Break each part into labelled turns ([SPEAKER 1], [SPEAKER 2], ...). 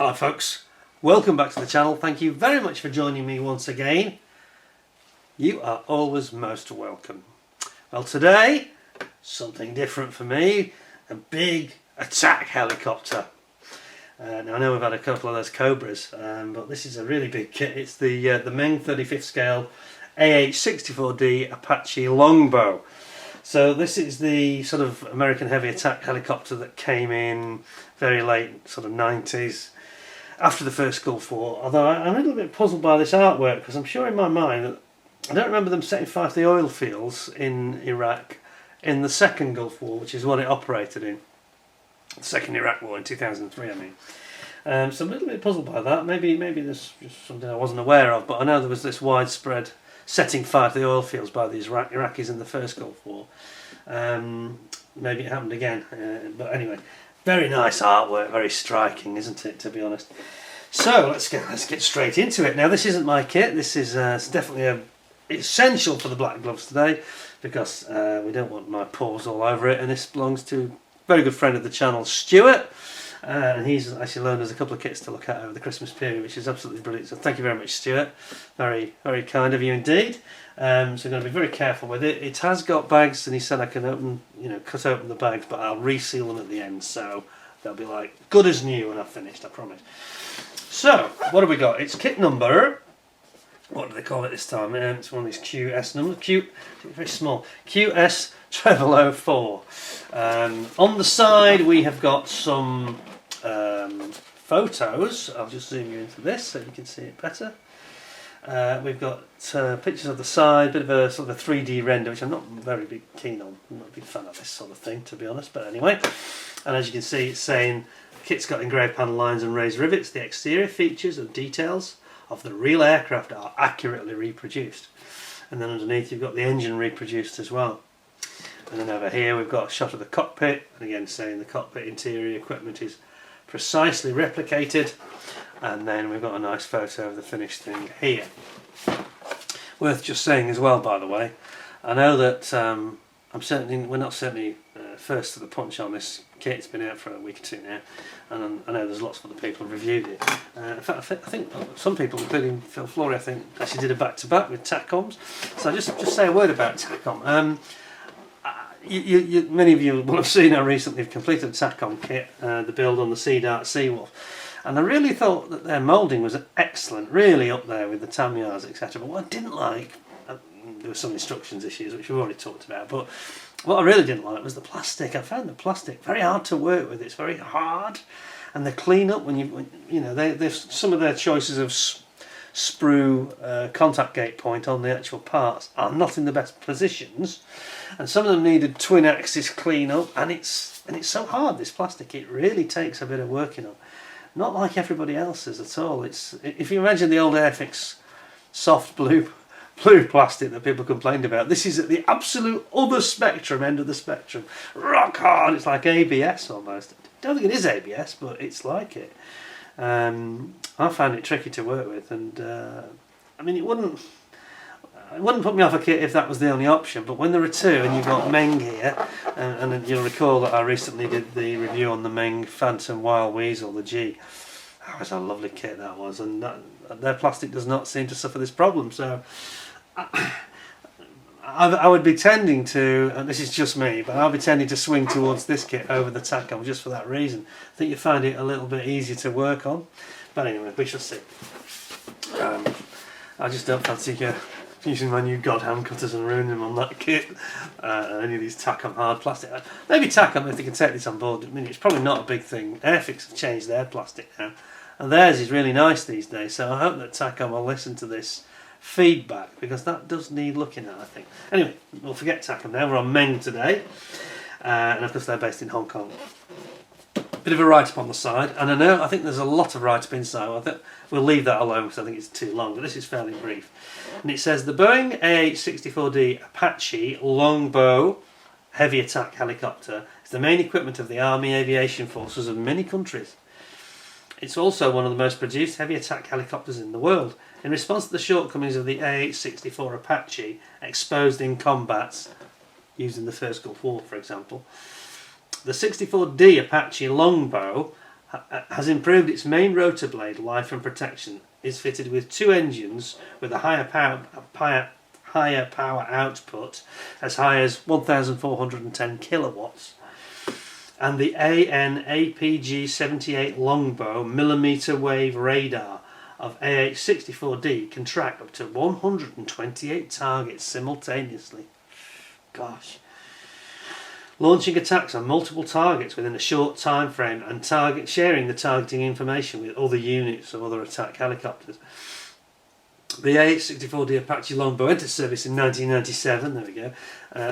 [SPEAKER 1] Hello folks, welcome back to the channel. Thank you very much for joining me once again. You are always most welcome. Well, today, something different for me, a big attack helicopter. Now I know we've had a couple of those Cobras, but this is a really big kit. It's the MENG 35th scale AH64D Apache Longbow. So this is the sort of American heavy attack helicopter that came in very late sort of 90s. After the first Gulf War, although I'm a little bit puzzled by this artwork, because I'm sure in my mind that I don't remember them setting fire to the oil fields in Iraq in the second Gulf War, which is what it operated in. The second Iraq War in 2003, I mean. So I'm a little bit puzzled by that. Maybe there's just something I wasn't aware of, but I know there was this widespread setting fire to the oil fields by the Iraqis in the first Gulf War. Maybe it happened again, but anyway. Very nice artwork, very striking, isn't it, to be honest? So let's get straight into it. Now this isn't my kit. This is it's definitely essential for the black gloves today, because we don't want my paws all over it. And this belongs to a very good friend of the channel, Stuart, and he's actually loaned us a couple of kits to look at over the Christmas period, which is absolutely brilliant. So thank you very much, Stuart. Very, very kind of you indeed. So I'm going to be very careful with it. It has got bags, and he said I can cut open the bags, but I'll reseal them at the end, so they'll be like good as new when I've finished, I promise. So what have we got? It's kit number, what do they call it this time? It's one of these QS numbers, very small, QS 004. On the side we have got some photos. I'll just zoom you into this so you can see it better. We've got pictures of the side, bit of a sort of a 3D render, which I'm not very keen on. I'm not a big fan of this sort of thing, to be honest, but anyway. And as you can see, it's saying the kit's got engraved panel lines and raised rivets. The exterior features and details of the real aircraft are accurately reproduced. And then underneath you've got the engine reproduced as well. And then over here we've got a shot of the cockpit, and again saying the cockpit interior equipment is precisely replicated. And then we've got a nice photo of the finished thing here. Worth just saying as well, by the way, I know that we're not certainly first to the punch on this kit. It's been out for a week or two now, and I know there's lots of other people who've reviewed it. In fact, I think some people, including Phil Flory, I think actually did a back-to-back with TACOMs. So just say a word about TACOM. Many of you will have seen I recently have completed a TACOM kit, the build on the Sea Dart Seawolf. And I really thought that their moulding was excellent, really up there with the Tamyars, etc. But what I didn't like, there were some instructions issues which we've already talked about, but what I really didn't like was the plastic. I found the plastic very hard to work with. It's very hard, and the clean up there's some of their choices of sprue contact gate point on the actual parts are not in the best positions, and some of them needed twin axis clean up, and it's so hard, this plastic. It really takes a bit of working on. Not like everybody else's at all. It's, if you imagine the old Airfix soft blue plastic that people complained about, this is at the absolute other spectrum, end of the spectrum. Rock hard. It's like ABS almost. I don't think it is ABS, but it's like it. I found it tricky to work with, and I mean, it wouldn't put me off a kit if that was the only option, but when there are two, and you've got MENG here, and you'll recall that I recently did the review on the MENG Phantom Wild Weasel, the G. That was a lovely kit, that was, and their plastic does not seem to suffer this problem, so I would be tending to, and this is just me, but I'll be tending to swing towards this kit over the TACOM just for that reason. I think you find it a little bit easier to work on, but anyway, we shall see. I just don't fancy using my new God hand cutters and ruining them on that kit. Any of these TACOM hard plastic. Maybe TACOM, if they can take this on board. I mean, it's probably not a big thing. Airfix have changed their plastic now, and theirs is really nice these days. So I hope that TACOM will listen to this feedback, because that does need looking at, I think. Anyway, we'll forget TACOM now. We're on MENG today, and of course they're based in Hong Kong. Bit of a write-up on the side, and I think there's a lot of write-up inside. I think we'll leave that alone because I think it's too long, but this is fairly brief. And it says, the Boeing AH64D Apache Longbow heavy attack helicopter is the main equipment of the Army Aviation Forces of many countries. It's also one of the most produced heavy attack helicopters in the world. In response to the shortcomings of the AH64 Apache exposed in combats, used in the First Gulf War for example, the 64D Apache Longbow has improved its main rotor blade life and protection. Is fitted with 2 engines with a higher power output as high as 1,410 kilowatts, and the APG78 Longbow millimeter wave radar of AH64D can track up to 128 targets simultaneously. Gosh. Launching attacks on multiple targets within a short time frame and sharing the targeting information with other units of other attack helicopters. The AH64D Apache Longbow entered service in 1997, there we go.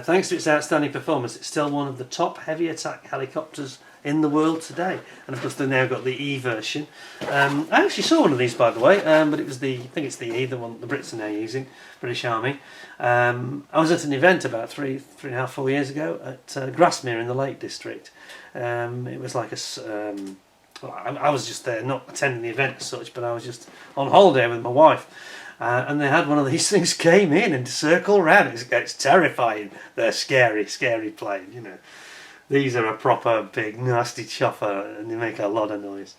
[SPEAKER 1] Thanks to its outstanding performance, it's still one of the top heavy attack helicopters in the world today. And of course they've now got the E version. I actually saw one of these, by the way, but it was I think it's the E, the one the Brits are now using, British Army. I was at an event about 3.5-4 years ago at Grasmere in the Lake District. It was like I was just there, not attending the event as such, but I was just on holiday with my wife. And they had one of these things came in and circled around. It's terrifying. They're scary, scary plane, you know. These are a proper big nasty chopper and they make a lot of noise.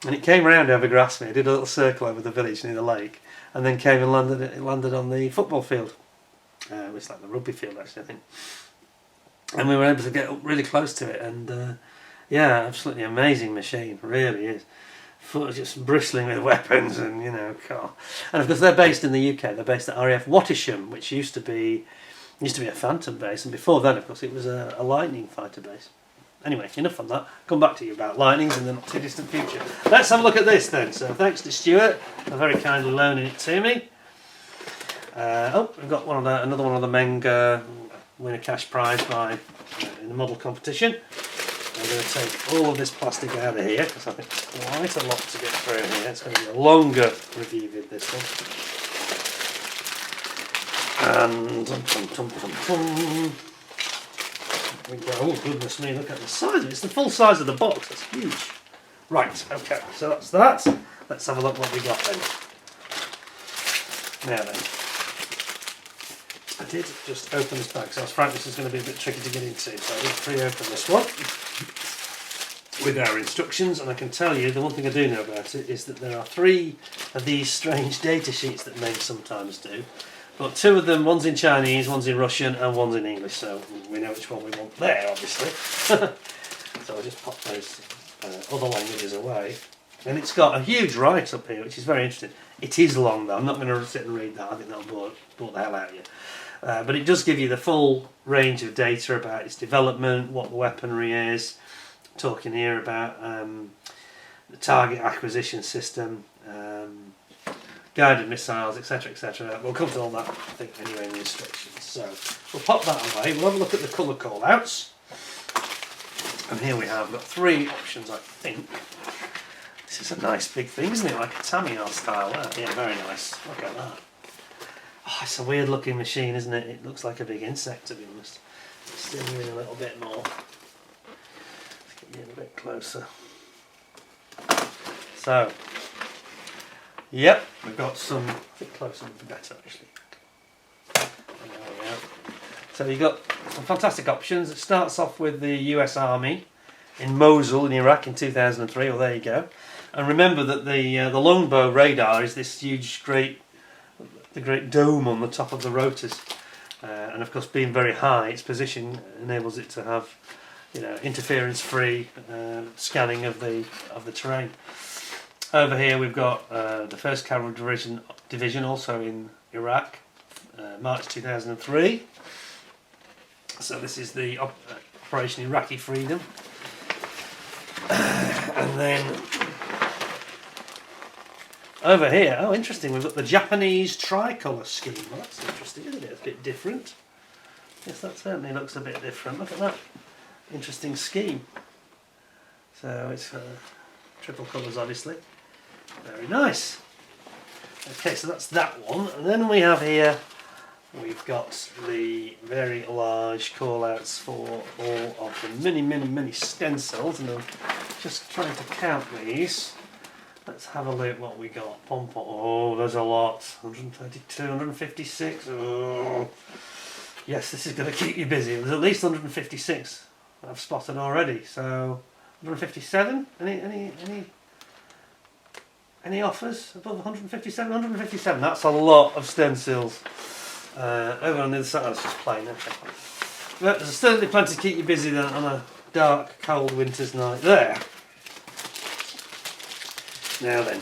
[SPEAKER 1] And it came round over Grasmere, did a little circle over the village near the lake, and then came and landed on the football field. It was like the rugby field actually, I think. And we were able to get up really close to it, and yeah, absolutely amazing machine, really is. Just bristling with weapons, and you know, and of course they're based in the UK. They're based at RAF Wattisham, which used to be a Phantom base, and before then, of course, it was a Lightning fighter base. Anyway, enough on that. Come back to you about Lightnings in the not too distant future. Let's have a look at this then. So thanks to Stuart for very kindly loaning it to me. We've got another one of the MENG win a cash prize in the model competition. I'm going to take all of this plastic out of here because I think it's quite a lot to get through here. It's going to be a longer review with this one. And oh goodness me, look at the size of it. It's the full size of the box. That's huge. Right, okay, so that's that. Let's have a look what we got then. Now then, I did just open this bag, so I was frank this is going to be a bit tricky to get into, so I did pre-open this one with our instructions, and I can tell you the one thing I do know about it is that there are 3 of these strange data sheets that MENG sometimes do, but 2 of them, one's in Chinese, one's in Russian, and one's in English, so we know which one we want there, obviously. So I'll just pop those other languages away. And it's got a huge write-up here, which is very interesting. It is long though, I'm not going to sit and read that, I think that'll bore the hell out of you. But it does give you the full range of data about its development, what the weaponry is, talking here about the target acquisition system, guided missiles, etc, etc. We'll come to all that, I think, anyway in the instructions. So we'll pop that away, we'll have a look at the colour call-outs. And here we have got 3 options, I think. This is a nice big thing, isn't it? Like a Tamiya style. Yeah, very nice. Look at that. Oh, it's a weird looking machine, isn't it? It looks like a big insect, to be honest. Zoom in a little bit more. Let's get you in a bit closer. So, yep, we've got some. A bit closer would be better, actually. There we go. So you've got some fantastic options. It starts off with the US Army in Mosul in Iraq in 2003. Well, there you go. And remember that the Longbow radar is this huge, great dome on the top of the rotors, and of course, being very high, its position enables it to have, you know, interference-free scanning of the terrain. Over here, we've got the 1st Cavalry Division, also in Iraq, March 2003. So this is the Operation Iraqi Freedom, and then. Over here, oh interesting, we've got the Japanese tricolour scheme. Well, that's interesting, isn't it? It's a bit different. Yes, that certainly looks a bit different. Look at that. Interesting scheme. So it's triple colours, obviously. Very nice. Okay, so that's that one. And then we have here, we've got the very large call-outs for all of the many stencils. And I'm just trying to count these. Let's have a look what we got. Oh, there's a lot. 132, 156. Oh. Yes, this is going to keep you busy. There's at least 156 I've spotted already. So 157? Any offers above 157? 157. That's a lot of stencils. Over on the other side, that's just plain. Okay. But there's certainly plenty to keep you busy then on a dark, cold winter's night. There. Now then,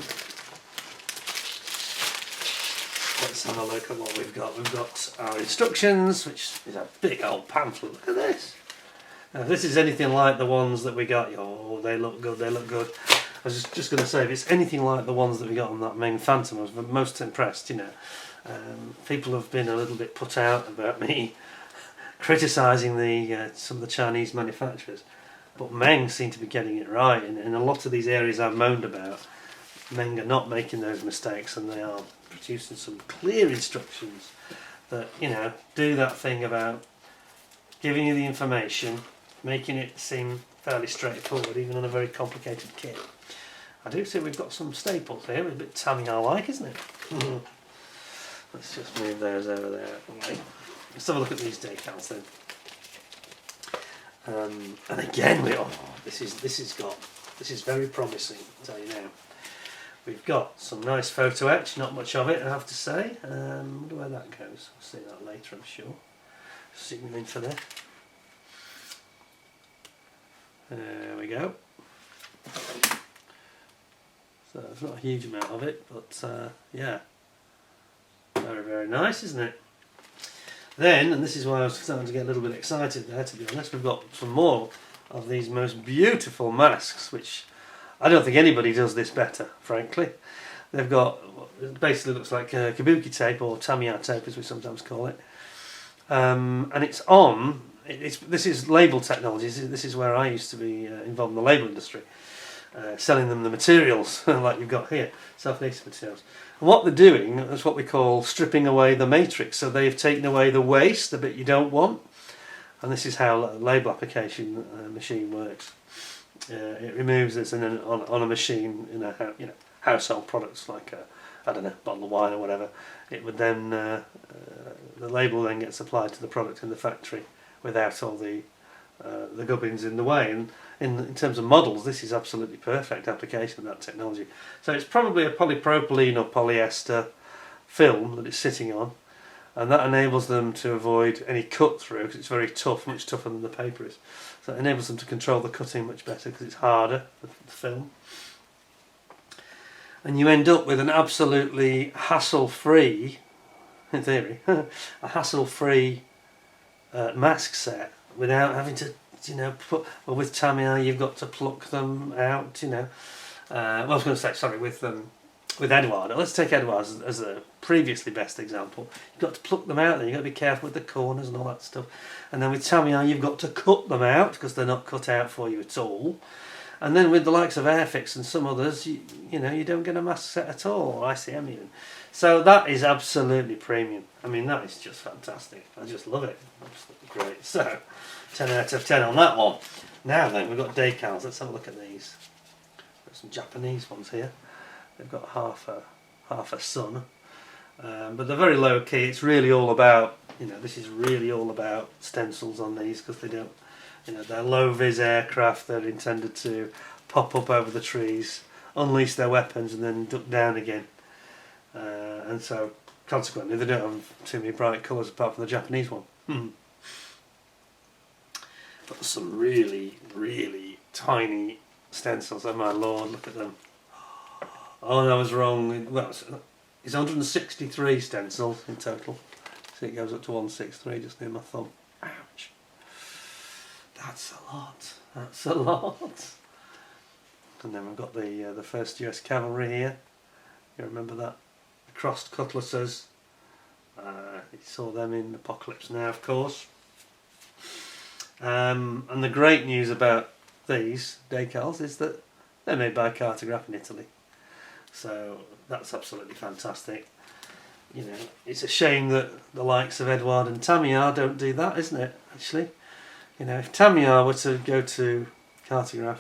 [SPEAKER 1] let's have a look at what we've got. We've got our instructions, which is a big old pamphlet. Look at this. Now, if this is anything like the ones that we got, oh, they look good, they look good. I was just going to say, if it's anything like the ones that we got on that MENG Phantom, I was most impressed, you know. People have been a little bit put out about me criticising some of the Chinese manufacturers, but MENG seem to be getting it right. In a lot of these areas I've moaned about, MENG are not making those mistakes, and they are producing some clear instructions that, you know, do that thing about giving you the information, making it seem fairly straightforward, even on a very complicated kit. I do see we've got some staples here, a bit Tamiya-like, isn't it? Let's just move those over there. Let's have a look at these decals then. And again, this is very promising, I'll tell you now. We've got some nice photo etch, not much of it, I have to say. I wonder where that goes. We'll see that later, I'm sure. Zoom in for there. There we go. So there's not a huge amount of it, but yeah, very, very nice, isn't it? Then, and this is why I was starting to get a little bit excited there, to be honest, we've got some more of these most beautiful masks, which I don't think anybody does this better, frankly. They've got, it basically looks like kabuki tape, or Tamiya tape as we sometimes call it. And it's on, this is label technology, this is where I used to be involved in the label industry, selling them the materials like you've got here, self-adhesive materials. And what they're doing is what we call stripping away the matrix, so they've taken away the waste, the bit you don't want, and this is how a label application machine works. It removes this, and then on a machine in a household products like I don't know, bottle of wine or whatever, it would then the label then gets applied to the product in the factory without all the gubbins in the way. And in terms of models, this is absolutely perfect application of that technology. So it's probably a polypropylene or polyester film that it's sitting on, and that enables them to avoid any cut through, because it's very tough, much tougher than the paper is. So it enables them to control the cutting much better because it's harder, the film. And you end up with an absolutely hassle-free, in theory, a hassle-free mask set without having to, you know, well, with Tamiya you've got to pluck them out, you know. Well, I was going to say, sorry, with Edouard. Let's take Edouard as a previously best example. You've got to pluck them out, then you've got to be careful with the corners and all that stuff. And then with Tamiya you've got to cut them out because they're not cut out for you at all. And then with the likes of Airfix and some others, you know, you don't get a mask set at all, or ICM even. So that is absolutely premium. I mean, that is just fantastic. I just love it. Absolutely great. So, 10 out of 10 on that one. Now then, we've got decals. Let's have a look at these. Got some Japanese ones here. They've got half a sun, but they're very low key. It's really all about, you know, this is really all about stencils on these, because they don't, you know, they're low vis aircraft. They're intended to pop up over the trees, unleash their weapons, and then duck down again. And so, consequently, they don't have too many bright colours apart from the Japanese one. But some really, really tiny stencils. Oh my lord, look at them. Oh, I was wrong. Well, it's 163 stencils in total. See, it goes up to 163 just near my thumb. Ouch. That's a lot. That's a lot. And then we've got the 1st US Cavalry here. You remember that? The crossed cutlasses. You saw them in Apocalypse Now, of course. And the great news about these decals is that they're made by Cartograph in Italy. So that's absolutely fantastic. You know, it's a shame that the likes of Edouard and Tamiya don't do that, isn't it? Actually, you know, if Tamiya were to go to Cartograph,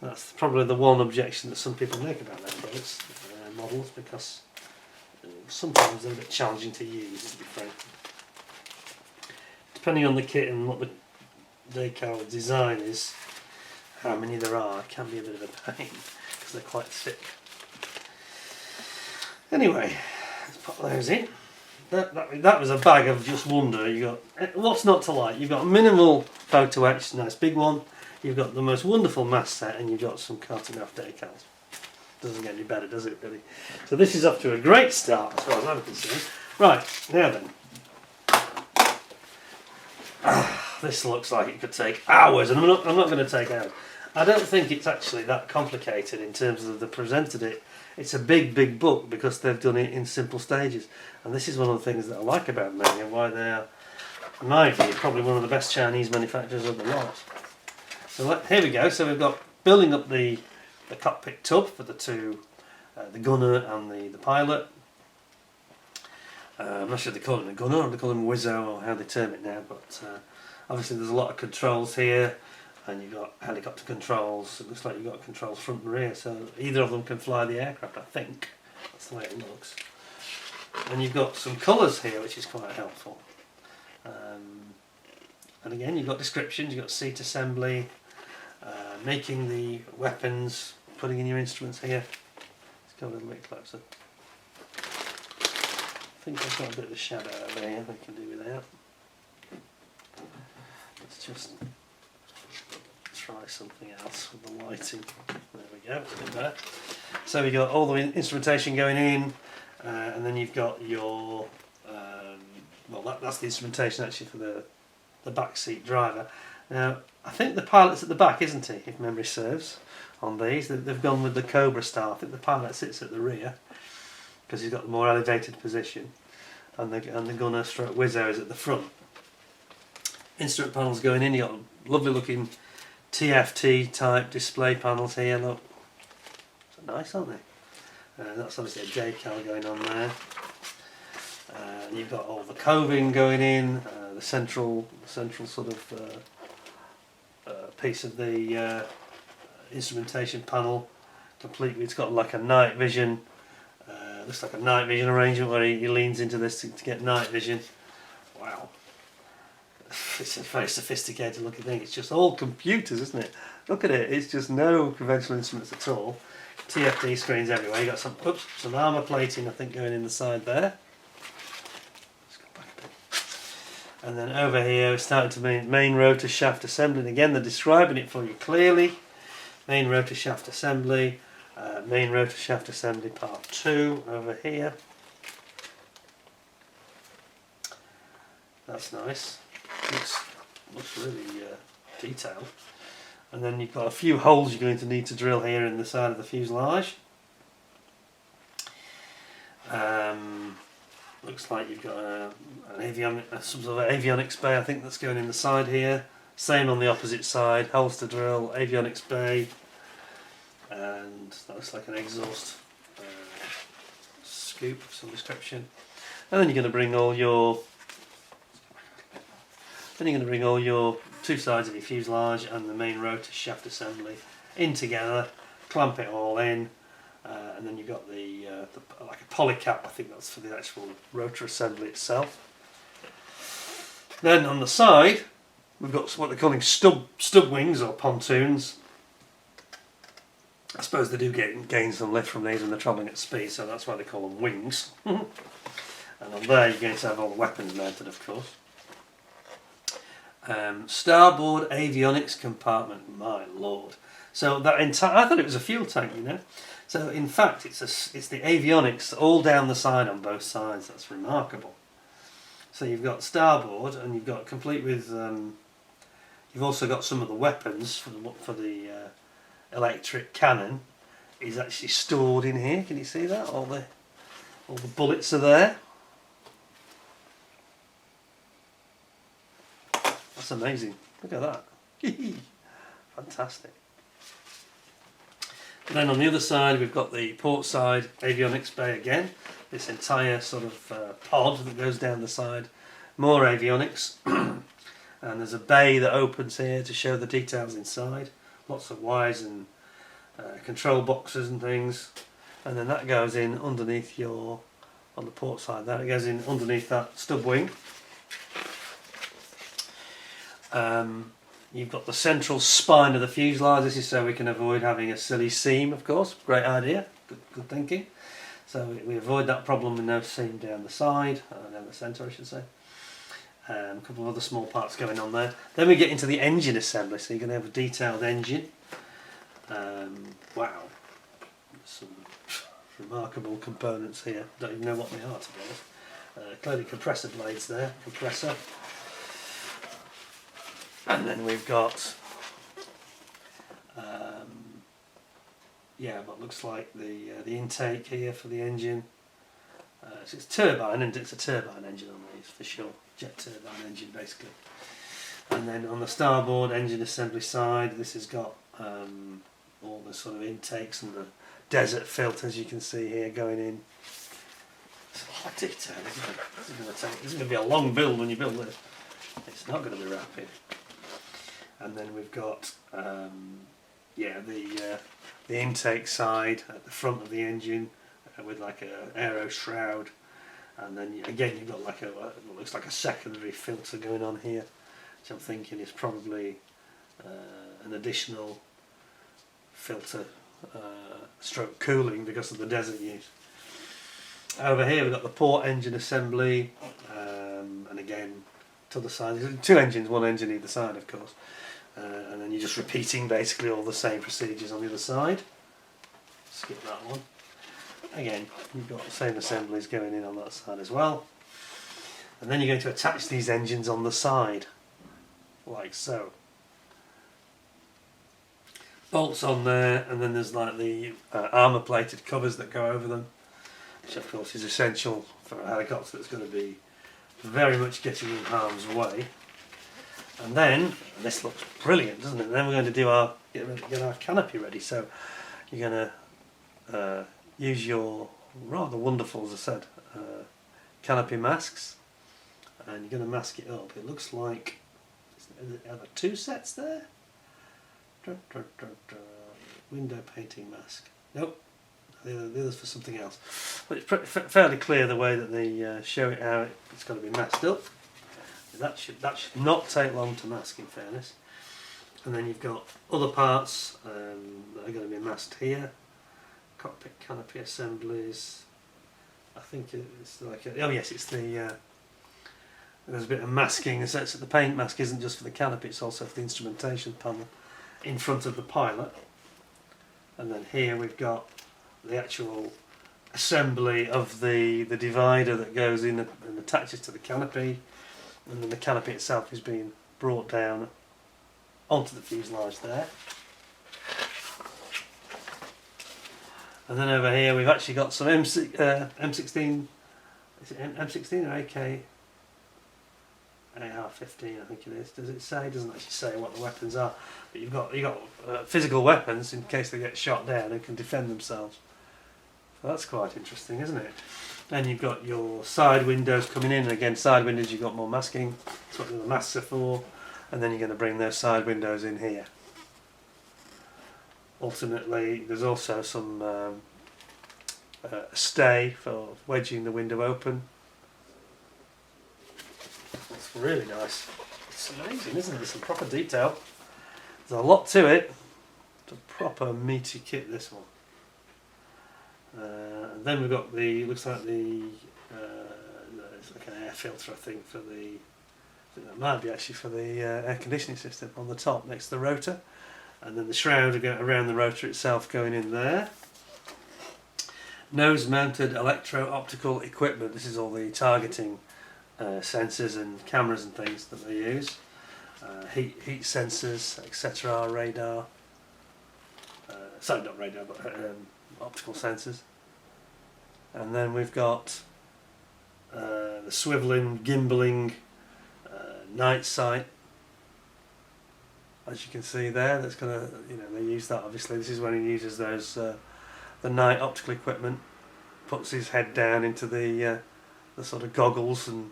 [SPEAKER 1] that's probably the one objection that some people make about their products, models, because sometimes they're a bit challenging to use, to be frank. Depending on the kit and what the decal design is, how many there are. It can be a bit of a pain because they're quite thick. Anyway, let's pop those in. That was a bag of just wonder. You got what's not to like. You've got minimal photo etch, nice big one. You've got the most wonderful mask set, and you've got some cartograph decals. Doesn't get any better, does it, really? So this is off to a great start, as far as I'm concerned. Right, now then. This looks like it could take hours, and I'm not going to take hours. I don't think it's actually that complicated in terms of they presented it. It's a big book because they've done it in simple stages, and this is one of the things that I like about MENG and why they are, in my view, probably one of the best Chinese manufacturers of the lot. So here we go. So we've got building up the cockpit tub for the two, the gunner and the pilot. I'm not sure they call him a gunner or they call him Wizzo or how they term it now, but obviously there's a lot of controls here, and you've got helicopter controls. It looks like you've got controls front and rear, so either of them can fly the aircraft, I think. That's the way it looks. And you've got some colours here, which is quite helpful. And again, you've got descriptions, you've got seat assembly, making the weapons, putting in your instruments here. Let's go a little bit closer. I think I've got a bit of a shadow over here I can do without. Let's just try something else with the lighting. There we go, it's a bit better. So we've got all the instrumentation going in, and then you've got your, well that's the instrumentation actually for the back seat driver. Now I think the pilot's at the back, isn't he, if memory serves, on these. They've gone with the Cobra style. I think the pilot sits at the rear because he's got the more elevated position, and the gunner stroke Wizzo is at the front. Instrument panels going in, you've got lovely looking TFT type display panels here, look. They're nice, aren't they? That's obviously a decal going on there. And you've got all the coving going in, the central sort of piece of the instrumentation panel, complete with, it's got like a night vision, looks like a night vision arrangement where he leans into this to get night vision. Wow. It's a very sophisticated looking thing. It's just all computers, isn't it? Look at it. It's just no conventional instruments at all. TFT screens everywhere. You got some armour plating, I think, going in the side there. Let's go back a bit. And then over here, we're starting to main rotor shaft assembly. And again, they're describing it for you clearly. Main rotor shaft assembly. Main rotor shaft assembly part 2 over here. That's nice. Looks really detailed. And then you've got a few holes you're going to need to drill here in the side of the fuselage. Looks like you've got some sort of avionics bay, I think, that's going in the side here. Same on the opposite side, holes to drill, avionics bay, and that looks like an exhaust scoop of some description. And then you're going to bring all your two sides of your fuselage and the main rotor shaft assembly in together, clamp it all in, and then you've got the like a polycap, I think that's for the actual rotor assembly itself. Then on the side we've got what they're calling stub wings or pontoons. I suppose they do gain some lift from these when they're travelling at speed, so that's why they call them wings. And on there you're going to have all the weapons mounted, of course. Starboard avionics compartment, my lord. So that entire, I thought it was a fuel tank, you know. So in fact it's the avionics all down the side on both sides. That's remarkable. So you've got starboard, and you've got complete with you've also got some of the weapons for the electric cannon is actually stored in here. Can you see that? All the bullets are there. That's amazing. Look at that. Fantastic. And then on the other side we've got the port side avionics bay again. This entire sort of pod that goes down the side. More avionics. And there's a bay that opens here to show the details inside. Lots of wires and control boxes and things. And then that goes in underneath on the port side there. It goes in underneath that stub wing. You've got the central spine of the fuselage. This is so we can avoid having a silly seam, of course. Great idea, good thinking. So we avoid that problem with no seam down the side, down the centre I should say. A couple of other small parts going on there. Then we get into the engine assembly, so you're going to have a detailed engine. Wow, some remarkable components here. Don't even know what they are, to be honest. Clearly compressor blades there, compressor. And then we've got, what looks like the intake here for the engine. So it's turbine, and it's a turbine engine on these for sure. Jet turbine engine basically. And then on the starboard engine assembly side, this has got all the sort of intakes and the desert filters you can see here going in. It's a lot of detail, isn't it? This is going to be a long build when you build this. It's not going to be rapid. And then we've got the intake side at the front of the engine with like an aero shroud, and then again you've got like what looks like a secondary filter going on here, which I'm thinking is probably an additional filter stroke cooling because of the desert use. Over here we've got the port engine assembly, and again to the side, there's two engines, one engine either side of course. And then you're just repeating basically all the same procedures on the other side. Skip that one. Again, you've got the same assemblies going in on that side as well. And then you're going to attach these engines on the side, like so. Bolts on there, and then there's like the armour plated covers that go over them, which of course is essential for a helicopter that's going to be very much getting in harm's way. And then, and this looks brilliant, doesn't it? And then we're going to do get our canopy ready. So you're going to use your rather wonderful, as I said, canopy masks, and you're going to mask it up. It looks like are there two sets there? Window painting mask. Nope, the other's for something else. But it's fairly clear the way that they show it how it's going to be masked up. That should not take long to mask, in fairness. And then you've got other parts that are going to be masked here. Cockpit canopy assemblies. I think it's like it's the there's a bit of masking. So the paint mask isn't just for the canopy; it's also for the instrumentation panel in front of the pilot. And then here we've got the actual assembly of the divider that goes in and attaches to the canopy. And then the canopy itself is being brought down onto the fuselage there. And then over here we've actually got some M16, is it M16 or AK? AR-15 I think it is. Does it say? It doesn't actually say what the weapons are, but you've got physical weapons in case they get shot down and can defend themselves. So that's quite interesting, isn't it? Then you've got your side windows coming in, and again side windows you've got more masking, that's what the masks are for, and then you're going to bring those side windows in here. Ultimately there's also some stay for wedging the window open. It's really nice. It's amazing, isn't it? There's some proper detail. There's a lot to it. It's a proper meaty kit, this one. And then we've got looks like it's like an air filter I think that might be actually for the air conditioning system on the top next to the rotor, and then the shroud around the rotor itself going in there. Nose mounted electro-optical equipment. This is all the targeting sensors and cameras and things that they use. Heat sensors, etc. Radar. Sorry, not radar, but optical sensors. And then we've got the swiveling, gimbaling night sight, as you can see there. That's gonna, they use that obviously. This is when he uses those the night optical equipment, puts his head down into the sort of goggles, and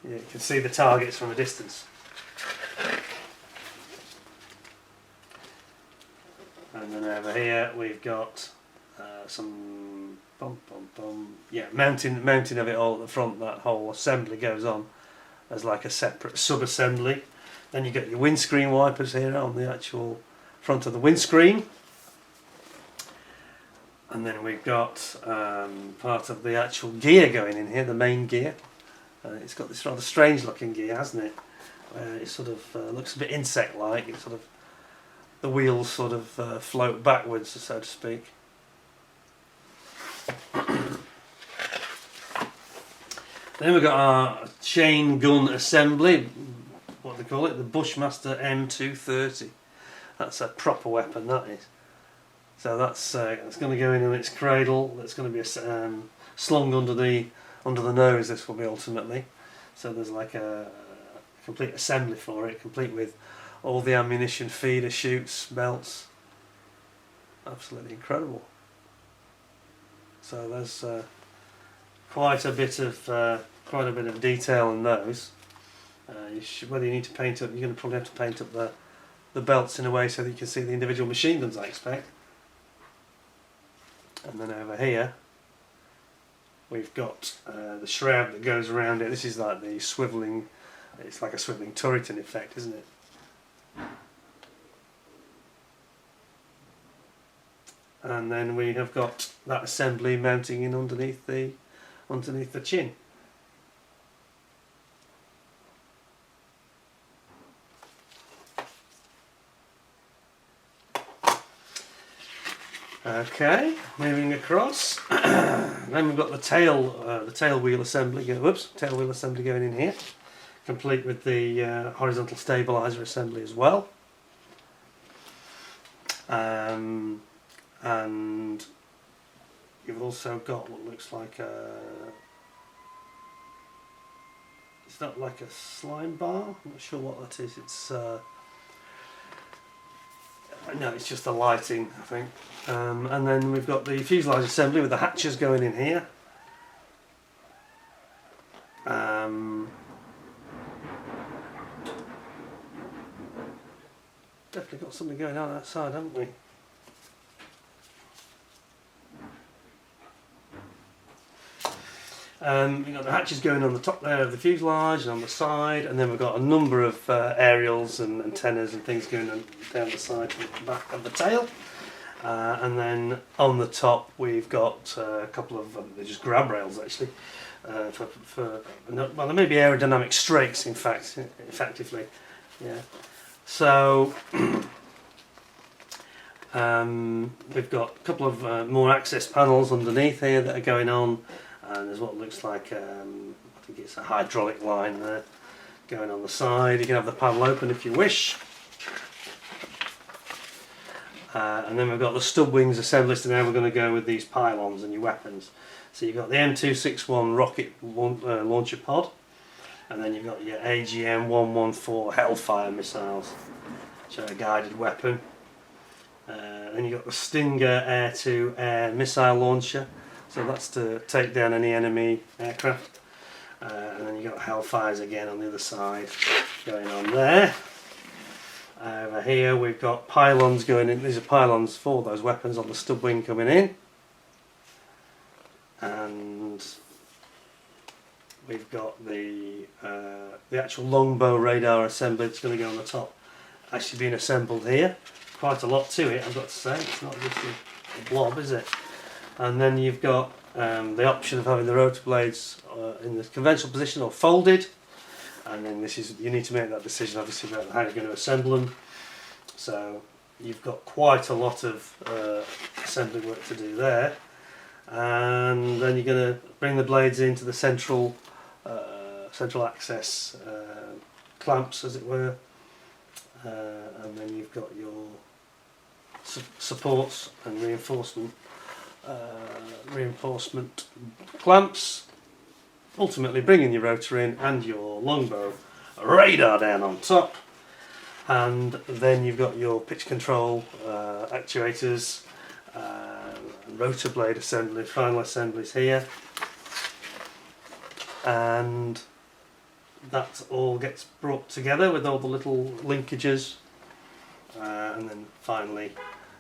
[SPEAKER 1] you can see the targets from a distance. And then over here we've got some mounting of it all at the front. That whole assembly goes on as like a separate sub-assembly. Then you get your windscreen wipers here on the actual front of the windscreen. And then we've got part of the actual gear going in here, the main gear. It's got this rather strange looking gear, hasn't it? It sort of looks a bit insect-like. It sort of, the wheels sort of float backwards, so to speak. Then we've got our chain gun assembly, what they call it, the Bushmaster M230. That's a proper weapon, that is. So that's going to go in its cradle. That's going to be slung under the nose. This will be ultimately. So there's like a complete assembly for it, complete with all the ammunition, feeder, chutes, belts. Absolutely incredible. So there's quite a bit of detail in those. Whether you need to paint up, you're going to probably have to paint up the belts in a way so that you can see the individual machine guns, I expect. And then over here we've got the shroud that goes around it. This is like the swivelling, it's like a swivelling turret in effect, isn't it? And then we have got that assembly mounting in underneath the chin. Okay, moving across. Then we've got the tail wheel assembly. Tail wheel assembly going in here, complete with the horizontal stabilizer assembly as well. And you've also got what looks like it's not like a slime bar. I'm not sure what that is. It's no, it's just the lighting, I think. And then we've got the fuselage assembly with the hatches going in here. Definitely got something going on outside, haven't we? We've got the hatches going on the top there of the fuselage and on the side, and then we've got a number of aerials and antennas and things going on down the side and the back of the tail. And then on the top we've got a couple of, they're just grab rails actually, well, there may be aerodynamic strakes in fact, effectively. Yeah. So we've got a couple of more access panels underneath here that are going on. And there's what looks like, I think it's a hydraulic line there going on the side. You can have the panel open if you wish. And then we've got the stub wings assemblies, and now we're going to go with these pylons and your weapons. So you've got the M261 rocket launcher pod, and then you've got your AGM-114 Hellfire missiles, which are a guided weapon. Then you've got the Stinger air-to-air missile launcher. So that's to take down any enemy aircraft. And then you've got Hellfires again on the other side going on there. Over here we've got pylons going in. These are pylons for those weapons on the stub wing coming in. And we've got the actual Longbow radar assembly that's going to go on the top, actually being assembled here. Quite a lot to it, I've got to say. It's not just a blob, is it? And then you've got the option of having the rotor blades in the conventional position or folded, and then you need to make that decision obviously about how you're going to assemble them. So you've got quite a lot of assembly work to do there, and then you're going to bring the blades into the central access clamps, as it were, and then you've got your supports and reinforcement clamps, ultimately bringing your rotor in and your Longbow radar down on top. And then you've got your pitch control actuators, rotor blade assembly, final assemblies here, and that all gets brought together with all the little linkages, and then finally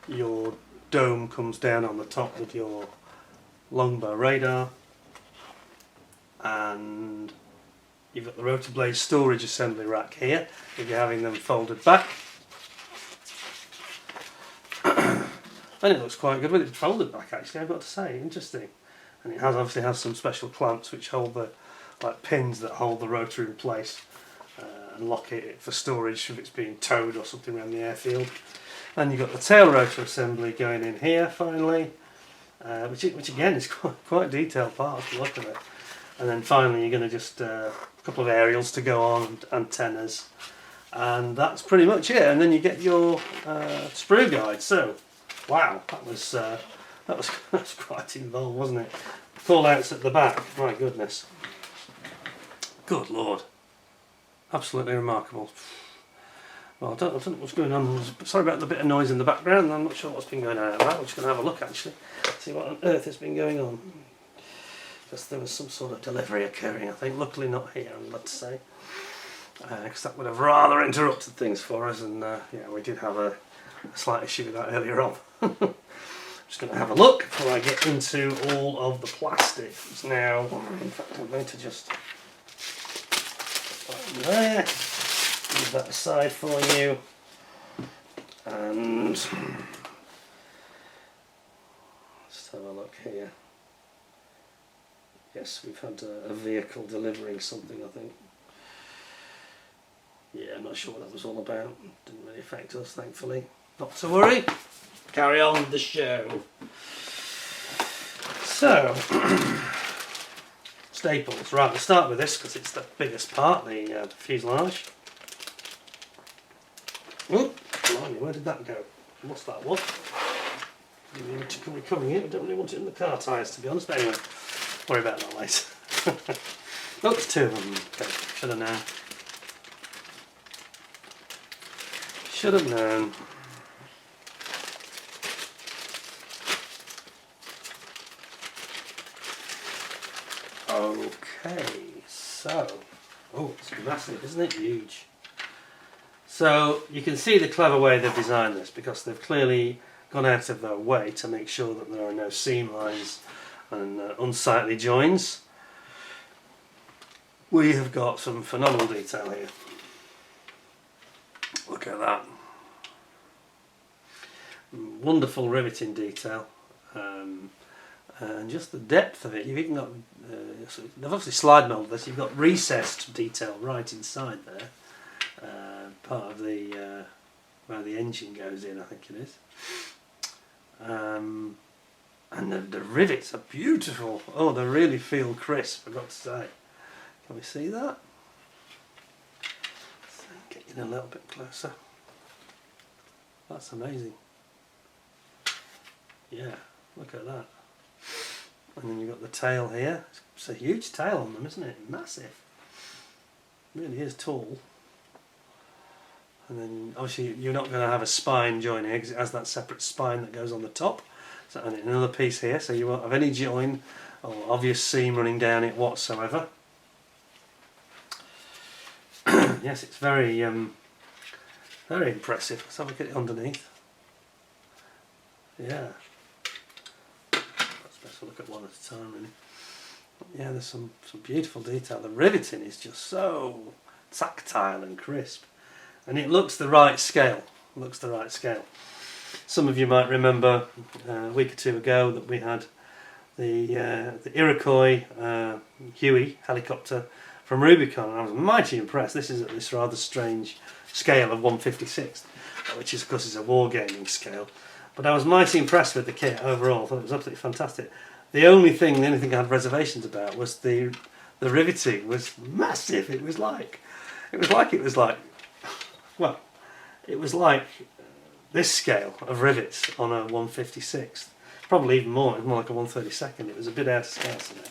[SPEAKER 1] your dome comes down on the top with your Longbow radar, and You've got the rotor blade storage assembly rack here, if you're having them folded back. And it looks quite good with it folded back, actually, I've got to say, interesting. And it obviously has some special clamps which hold the pins that hold the rotor in place and lock it for storage if it's being towed or something around the airfield. And you've got the tail rotor assembly going in here finally, which again is quite detailed part if you look at it. And then finally you're going to just a couple of aerials to go on, antennas, and that's pretty much it. And then you get your sprue guide. So wow, that was quite involved, wasn't it? Call outs at the back, my goodness. Good Lord. Absolutely remarkable. Well, I don't know what's going on. Sorry about the bit of noise in the background. I'm not sure what's been going on about. We're just going to have a look actually. See what on earth has been going on. Because there was some sort of delivery occurring, I think. Luckily not here, I'm glad to say. Because that would have rather interrupted things for us. And yeah, we did have a slight issue with that earlier on. Just going to have a look before I get into all of the plastics. Now, in fact, I'm going to just put that there, leave that aside for you, and let's have a look here. Yes, we've had a vehicle delivering something, I think. Yeah, I'm not sure what that was all about. Didn't really affect us, thankfully. Not to worry. Carry on with the show. So, staples. Right, we'll start with this because it's the biggest part, the fuselage. Oh, blimey, where did that go? What's that one? Didn't really want to come recovering it. I don't really want it in the car tyres, to be honest. But anyway, worry about that later. Oh, there's two of them. Okay, should have known. Should have known. Okay, so, oh, it's massive, isn't it? Huge. So you can see the clever way they've designed this, because they've clearly gone out of their way to make sure that there are no seam lines and unsightly joins. We have got some phenomenal detail here. Look at that. Wonderful riveting detail. And just the depth of it. You've even got, they've obviously slide molded this, you've got recessed detail right inside there. Part of the, where the engine goes in, I think it is. And the rivets are beautiful. Oh, they really feel crisp, I've got to say. Can we see that? Let's get in a little bit closer. That's amazing. Yeah, look at that. And then you've got the tail here. It's a huge tail on them, isn't it? Massive. It really is tall. And then obviously you're not going to have a spine join here because it has that separate spine that goes on the top. So, and another piece here, so you won't have any join or obvious seam running down it whatsoever. Yes, it's very impressive. Let's have a look at it underneath. Yeah. Let's best look at one at a time, really. Yeah, there's some beautiful detail. The riveting is just so tactile and crisp. And it looks the right scale. Looks the right scale. Some of you might remember a week or two ago that we had the Iroquois Huey helicopter from Rubicon, and I was mighty impressed. This is at this rather strange scale of 1/56, which is, of course, is a wargaming scale. But I was mighty impressed with the kit overall. I thought it was absolutely fantastic. The only thing I had reservations about was the riveting was massive. It was like this scale of rivets on a 1/56. Probably even more. It was more like a 1/32. It was a bit out of scale to me.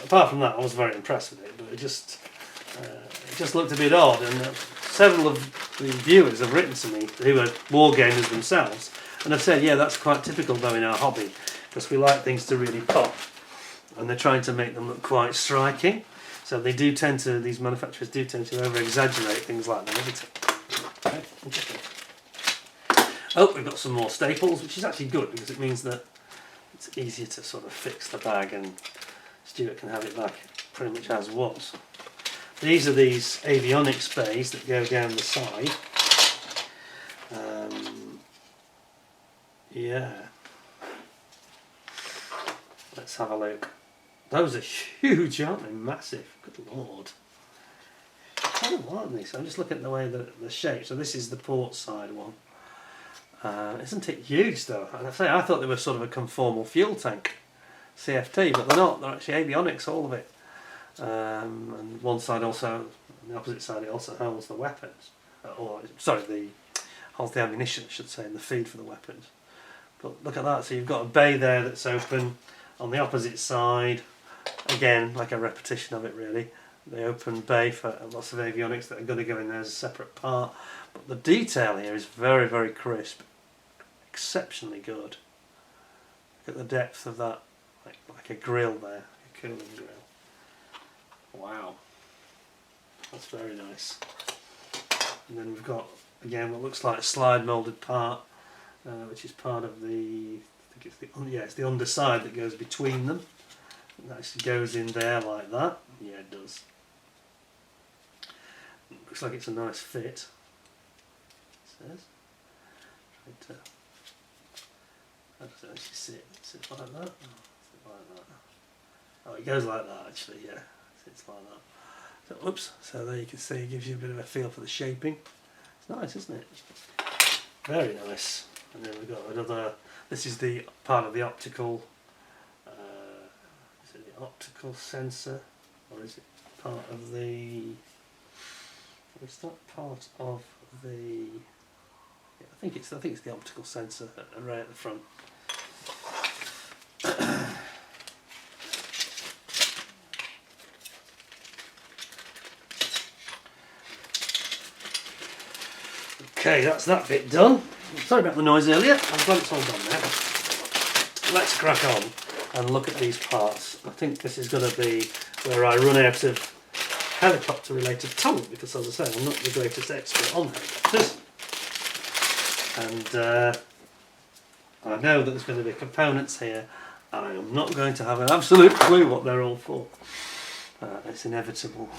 [SPEAKER 1] Apart from that, I was very impressed with it, but it just looked a bit odd. And several of the viewers have written to me who are wargamers themselves, and have said, yeah, that's quite typical though in our hobby, because we like things to really pop, and they're trying to make them look quite striking. So they do tend to, these manufacturers do tend to over-exaggerate things like the riveting. Okay, interesting. Oh, we've got some more staples, which is actually good because it means that it's easier to sort of fix the bag and Stuart can have it back pretty much as was. these are these avionics bays that go down the side. Yeah. Let's have a look. Those are huge, aren't they? Massive. Good lord. I don't like these. I'm just looking at the way the shape. So this is the port side one. Isn't it huge though? And I thought they were sort of a conformal fuel tank CFT, but they're not. They're actually avionics, all of it. And one side also, on the opposite side, it also holds the weapons. Holds the ammunition, I should say, and the feed for the weapons. But look at that. So you've got a bay there that's open. On the opposite side, again, like a repetition of it really, the open bay for lots of avionics that are going to go in there as a separate part. But the detail here is very, very crisp, exceptionally good. Look at the depth of that, like a grill there, a cooling grill. Wow, that's very nice. And then we've got, again, what looks like a slide moulded part, which is part of the, I think it's the underside that goes between them. It actually goes in there like that. Yeah, it does. Looks like it's a nice fit. It says. How does it actually sit? Sit like that? Sit like that. Oh, it goes like that actually. Yeah, it sits like that. So, oops. So there you can see, it gives you a bit of a feel for the shaping. It's nice, isn't it? Very nice. And then we've got another. This is the part of the optical. Is it the optical sensor, or is it part of the? Is that part of the? Yeah, I think it's the optical sensor array at the front. Okay, that's that bit done. Sorry about the noise earlier. I'm glad it's all done now. Let's crack on and look at these parts. I think this is going to be where I run out of helicopter related talent, because as I say, I'm not the greatest expert on helicopters. And I know that there's going to be components here and I am not going to have an absolute clue what they're all for. It's inevitable.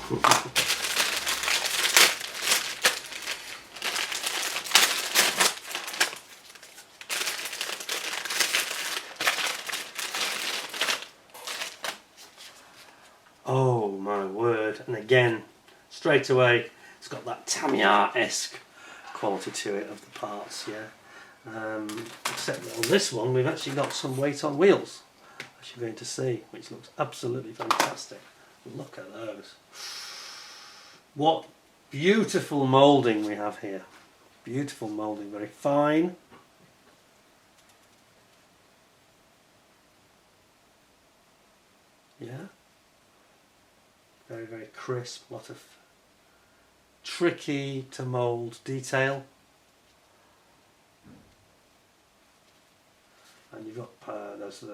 [SPEAKER 1] Oh my word, and again, straight away, it's got that Tamiya-esque quality to it of the parts, yeah. Except that on this one, we've actually got some weight on wheels, as you're going to see, which looks absolutely fantastic. Look at those. What beautiful moulding we have here. Beautiful moulding, very fine. Yeah. Very, very crisp, lot of tricky to mould detail. And you've got those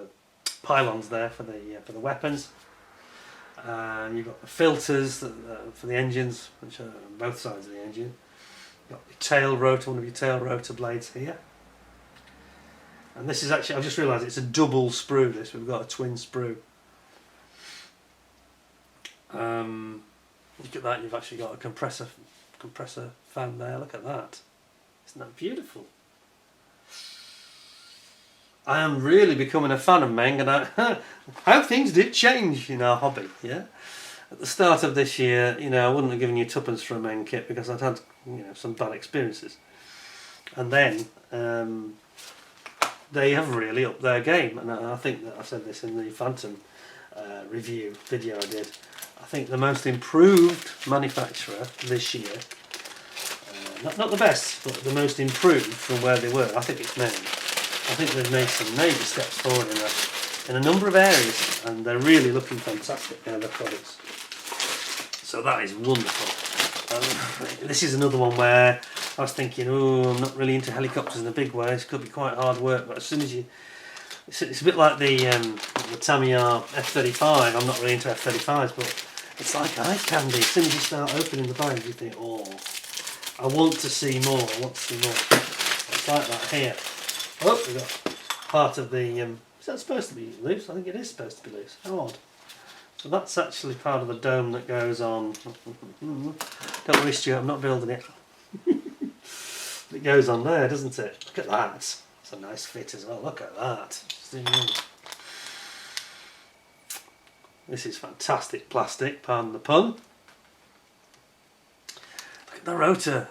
[SPEAKER 1] pylons there for the weapons. And you've got the filters for the engines, which are on both sides of the engine. You've got your tail rotor, one of your tail rotor blades here. And this is actually, I've just realised it's a double sprue this, we've got a twin sprue. Look at that, you've actually got a compressor fan there, look at that. Isn't that beautiful? I am really becoming a fan of Meng, and how things did change in our hobby, yeah? At the start of this year, I wouldn't have given you tuppence for a Meng kit because I'd had, some bad experiences. And then, they have really upped their game, and I think that I said this in the Phantom review video I did. I think the most improved manufacturer this year, not the best, but the most improved from where they were, I think it's Meng. I think they've made some major steps forward in a number of areas, and they're really looking fantastic now, their products. So that is wonderful. This is another one where I was thinking, oh, I'm not really into helicopters in a big way, this could be quite hard work, but as soon as you... It's a bit like the Tamiya F-35, I'm not really into F-35s, but it's like eye candy. As soon as you start opening the bag, you think, oh, I want to see more, I want to see more. It's like that here. Oh, we've got part of the... is that supposed to be loose? I think it is supposed to be loose. How odd. So that's actually part of the dome that goes on. Don't worry, Stuart, I'm not building it. It goes on there, doesn't it? Look at that. It's a nice fit as well. Look at that. This is fantastic plastic, pardon the pun. Look at the rotor,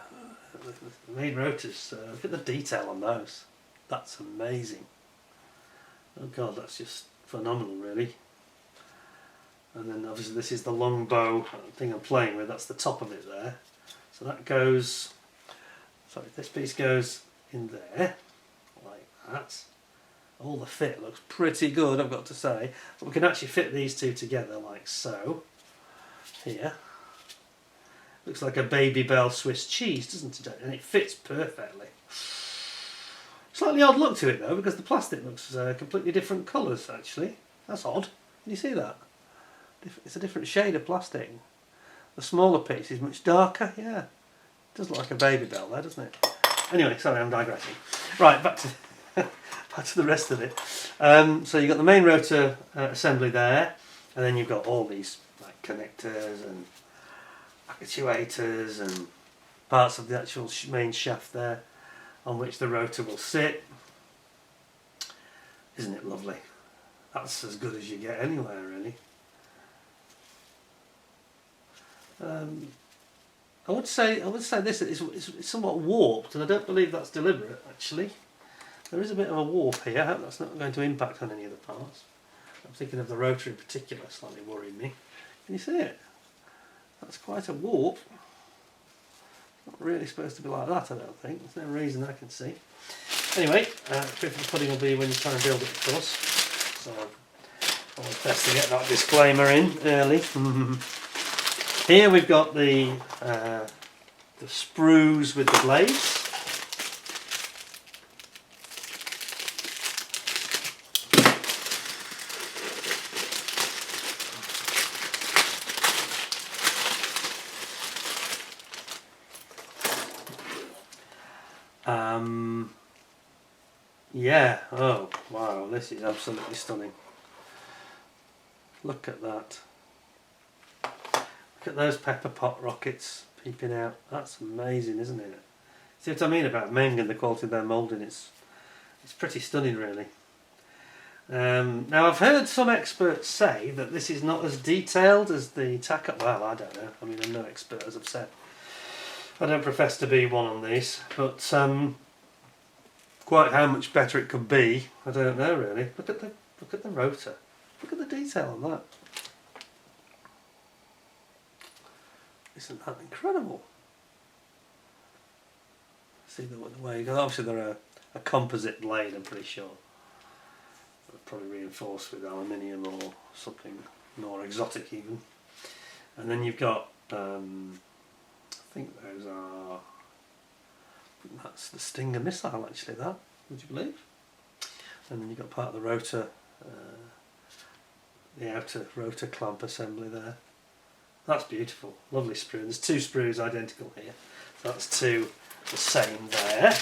[SPEAKER 1] the main rotors. Look at the detail on those. That's amazing. Oh god, that's just phenomenal, really. And then obviously this is the Longbow thing I'm playing with. That's the top of it there. So that goes. Sorry, this piece goes in there, like that. All the fit looks pretty good, I've got to say. But we can actually fit these two together like so. Here. Looks like a Baby Bell Swiss cheese, doesn't it? And it fits perfectly. Slightly odd look to it though, because the plastic looks completely different colours actually. That's odd. Can you see that? It's a different shade of plastic. The smaller piece is much darker, yeah. It does look like a Baby Bell there, doesn't it? Anyway, sorry, I'm digressing. Right, back to the rest of it. So you've got the main rotor assembly there, and then you've got all these like connectors and actuators and parts of the actual main shaft there on which the rotor will sit. Isn't it lovely? That's as good as you get anywhere, really. I would say this is somewhat warped, and I don't believe that's deliberate actually. There is a bit of a warp here. I hope that's not going to impact on any of the parts. I'm thinking of the rotor in particular, slightly worrying me. Can you see it? That's quite a warp. It's not really supposed to be like that, I don't think. There's no reason I can see. Anyway, proof of the pudding will be when you try and build it, of course. So always best to get that disclaimer in early. Here we've got the sprues with the blades. Yeah, oh wow, this is absolutely stunning. Look at that. Look at those pepper pot rockets peeping out. That's amazing, isn't it? See what I mean about MENG and the quality of their moulding? It's pretty stunning, really. Now I've heard some experts say that this is not as detailed as the tack. Well, I don't know. I mean, I'm no expert, as I've said. I don't profess to be one on these, but quite how much better it could be, I don't know really. Look at the rotor. Look at the detail on that. Isn't that incredible? See the way, obviously they're a composite blade, I'm pretty sure. They're probably reinforced with aluminium or something more exotic even. And then you've got, I think those are, that's the Stinger missile actually, that, would you believe? And then you've got part of the rotor, the outer rotor clamp assembly there. That's beautiful, lovely sprue. There's two sprues identical here, so that's two the same there.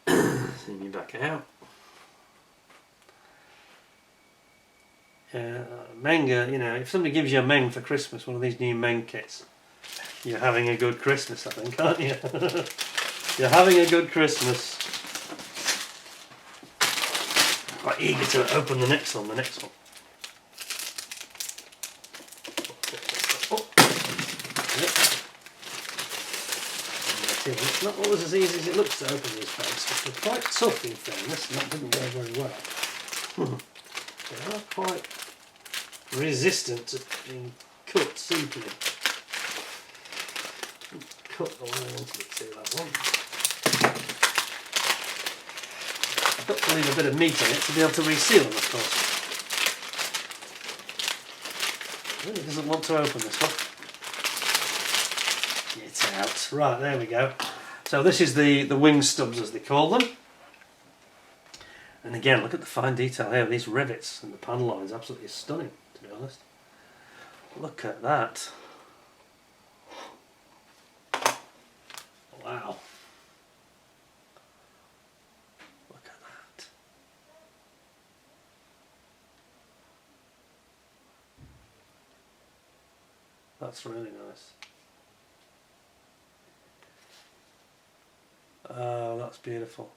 [SPEAKER 1] Zoom you back out. MENG, you know, if somebody gives you a MENG for Christmas, one of these new MENG kits, you're having a good Christmas, I think, aren't you? You're having a good Christmas. Quite eager to open the next one, Oh. It's not always as easy as it looks to open these bags. They're quite tough in fairness, and that didn't go very well. They are quite resistant to being cut simply. Cut the way I wanted it to, that one. I've got to leave a bit of meat on it to be able to reseal them, of course. Really doesn't want to open this one. Get out. Right, there we go. So this is the wing stubs, as they call them. And again, look at the fine detail here. These rivets and the panel lines, absolutely stunning, to be honest. Look at that. Wow. Look at that. that's really nice. Oh, that's beautiful.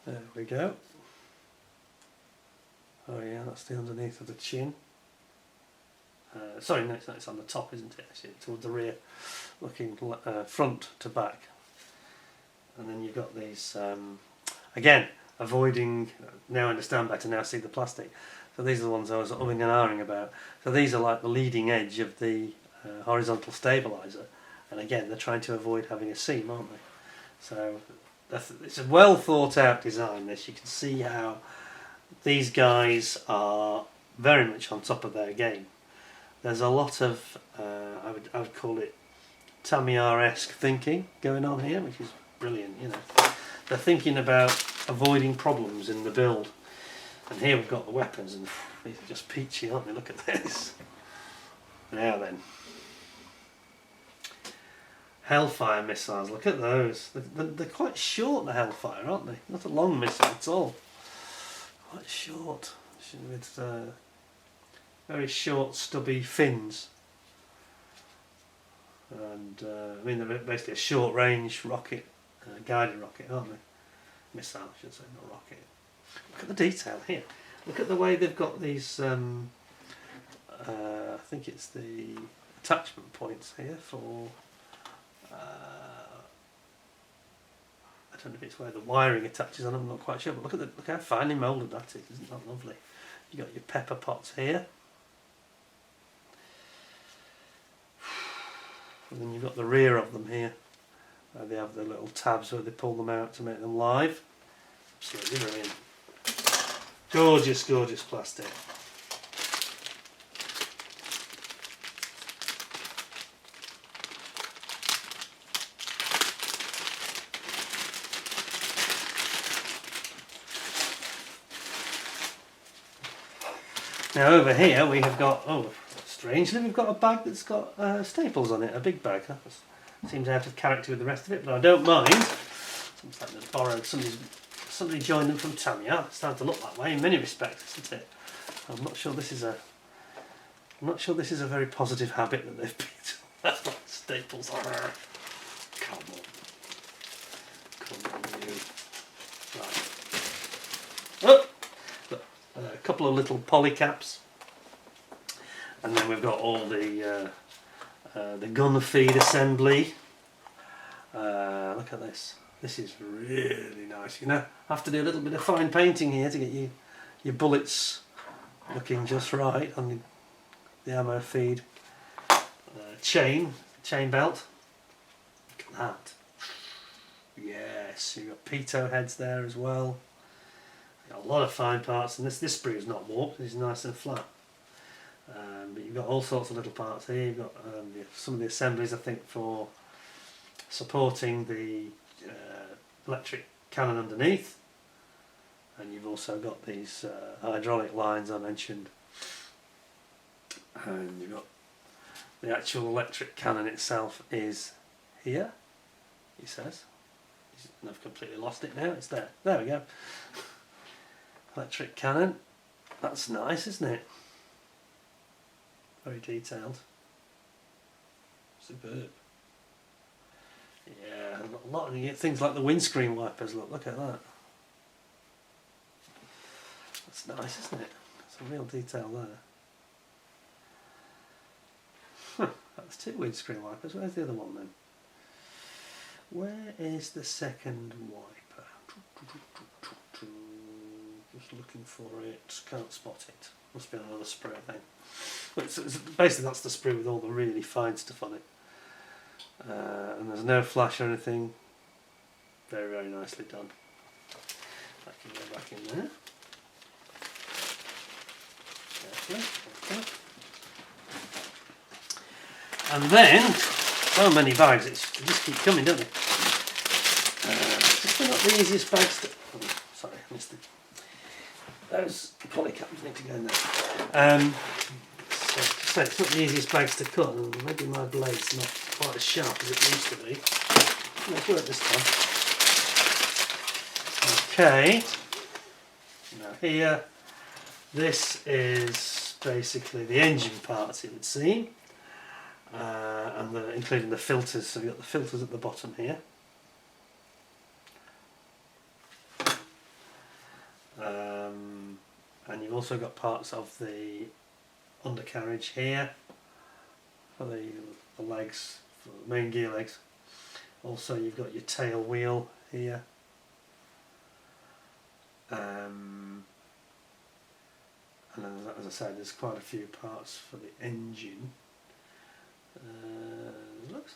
[SPEAKER 1] There we go. Oh yeah, that's the underneath of the chin. Sorry, no, it's on the top, isn't it? Actually, towards the rear, looking front to back. And then you've got these, again, avoiding, now I understand better, now I see the plastic. So these are the ones I was umming and ahhing about. So these are like the leading edge of the horizontal stabiliser. And again, they're trying to avoid having a seam, aren't they? So it's a well thought out design, this. You can see how these guys are very much on top of their game. There's a lot of, I would call it Tamiya-esque thinking going on here, which is brilliant, you know. They're thinking about avoiding problems in the build. And here we've got the weapons, and these are just peachy, aren't they? Look at this. Now then. Hellfire missiles, look at those. They're quite short, the Hellfire, aren't they? Not a long missile at all. Quite short, with very short, stubby fins. And I mean, they're basically a short-range rocket, guided rocket, aren't they? Missile, I should say, not rocket. Look at the detail here. Look at the way they've got these. I think it's the attachment points here for. I don't know if it's where the wiring attaches on. I'm not quite sure, but look how finely moulded that is. Isn't that lovely? You got your pepper pots here. And then you've got the rear of them here. They have the little tabs where they pull them out to make them live. Absolutely brilliant. Gorgeous, gorgeous plastic. Now over here we have got, oh, strangely we've got a bag that's got staples on it, a big bag. That seems out of character with the rest of it, but I don't mind. Seems like they've borrowed, somebody joined them from Tamiya. It's starting to look that way in many respects, isn't it? I'm not sure this is a very positive habit that they've picked up. Staples on her. Come on. Come on, you. Right. Oh! A couple of little polycaps, and then we've got all the gun feed assembly. Look at this. This is really nice. You know, have to do a little bit of fine painting here to get your bullets looking just right on the ammo feed. Chain belt. Look at that. Yes, you've got pitot heads there as well. Got a lot of fine parts, and this sprue is not warped. It's nice and flat. But you've got all sorts of little parts here. You've got some of the assemblies, I think, for supporting the electric cannon underneath, and you've also got these hydraulic lines I mentioned, and you've got the actual electric cannon itself is here, he says, and I've completely lost it now. It's there we go. Electric cannon, that's nice, isn't it? Very detailed. Superb. Yeah, a lot of things like the windscreen wipers, look at that. That's nice, isn't it? Some real detail there. Huh, that's 2 windscreen wipers. Where's the other one then? Where is the second wiper? Just looking for it, can't spot it. Must be on another sprue, I think. But basically that's the sprue with all the really fine stuff on it. And there's no flash or anything. Very, very nicely done. That can go back in there. Carefully, like that. And then, so many bags, they just keep coming, don't they? Just not the easiest bags to... Oh, sorry, I missed it. Those polycaps need to go in there. So it's not the easiest bags to cut, and maybe my blade's not quite as sharp as it used to be. Let's work this time. Okay. here, this is basically the engine parts, it would seem, and including the filters. So you've got the filters at the bottom here. And you've also got parts of the undercarriage here for the legs, for the main gear legs. Also you've got your tail wheel here. And then, as I said, there's quite a few parts for the engine.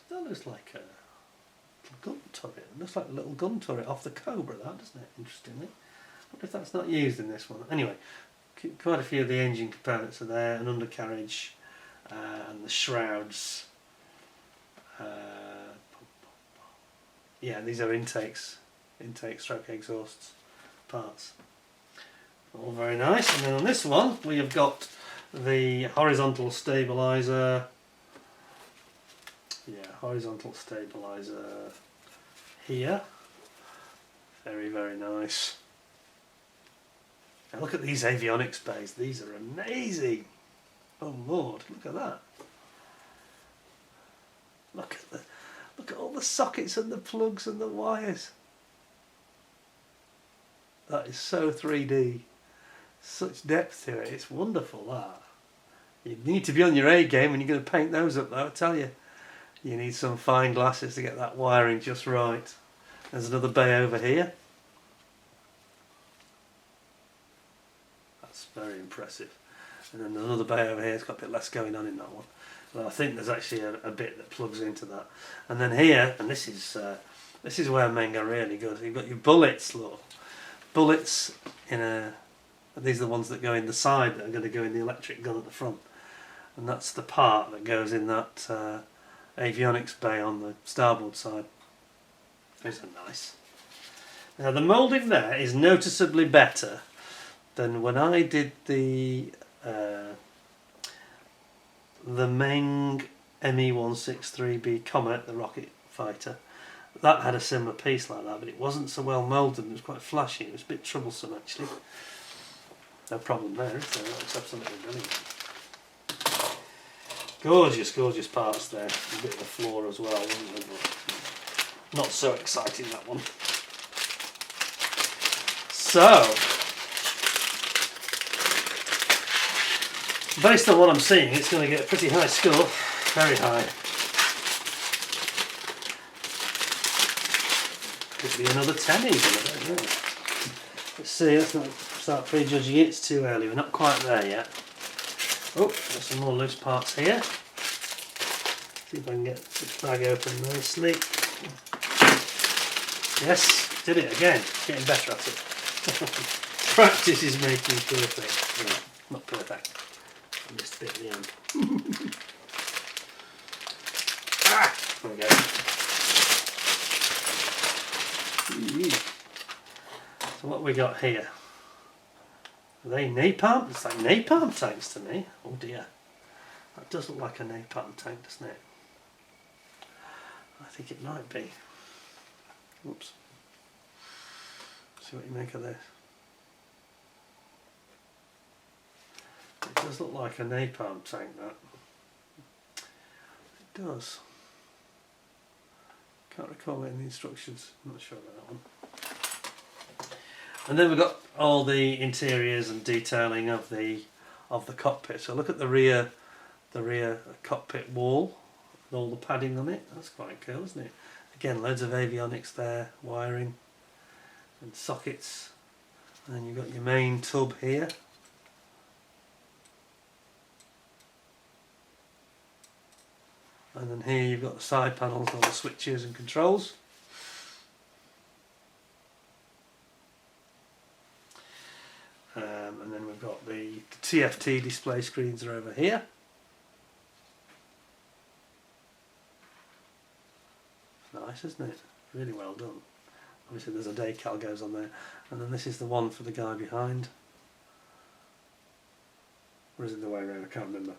[SPEAKER 1] That looks like a gun turret. It looks like a little gun turret off the Cobra, that, doesn't it? Interestingly. I wonder if that's not used in this one. Anyway, quite a few of the engine components are there, an undercarriage, and the shrouds. Yeah, these are intake stroke exhausts parts. All very nice. And then on this one we have got the horizontal stabilizer. Yeah, horizontal stabilizer here. Very, very nice. Now look at these avionics bays. These are amazing. Oh Lord, look at that. Look at all the sockets and the plugs and the wires. That is so 3D. Such depth to it. It's wonderful, that. You need to be on your A game when you're going to paint those up, though, I tell you. You need some fine glasses to get that wiring just right. There's another bay over here. That's very impressive. And then another bay over here. It's got a bit less going on in that one. But I think there's actually a bit that plugs into that. And then here, and this is where MENG are really good. You've got your bullets, look. Bullets in a... These are the ones that go in the side that are going to go in the electric gun at the front. And that's the part that goes in that avionics bay on the starboard side. Those are nice. Now the moulding there is noticeably better than when I did the MENG ME163B Comet, the rocket fighter. That had a similar piece like that, but it wasn't so well moulded. It was quite flashy. It was a bit troublesome, actually. No problem there, is there? That looks absolutely brilliant. Gorgeous, gorgeous parts there. A bit of the floor as well, wasn't it? But not so exciting, that one. So, based on what I'm seeing, it's going to get a pretty high score. Very high. Could be another 10 even, I don't know. Let's see, let's not start prejudging it, it's too early, we're not quite there yet. Oh, got some more loose parts here. See if I can get the bag open nicely. Yes, did it again, getting better at it. Practice is making perfect. No, not perfect. I missed a bit at the end. Ah, there we go. So what we got here? Are they napalm? It's like napalm tanks to me. Oh dear. That does look like a napalm tank, doesn't it? I think it might be. Oops. See what you make of this. It does look like a napalm tank, that. It does. Can't recall it in the instructions. I'm not sure about that one. And then we've got all the interiors and detailing of the cockpit. So look at the rear cockpit wall and all the padding on it. That's quite cool, isn't it? Again, loads of avionics there, wiring and sockets. And then you've got your main tub here. And then here you've got the side panels, all the switches and controls. And then we've got the TFT display screens are over here. Nice, isn't it? Really well done. Obviously there's a decal goes on there. And then this is the one for the guy behind. Or is it the way around? I can't remember.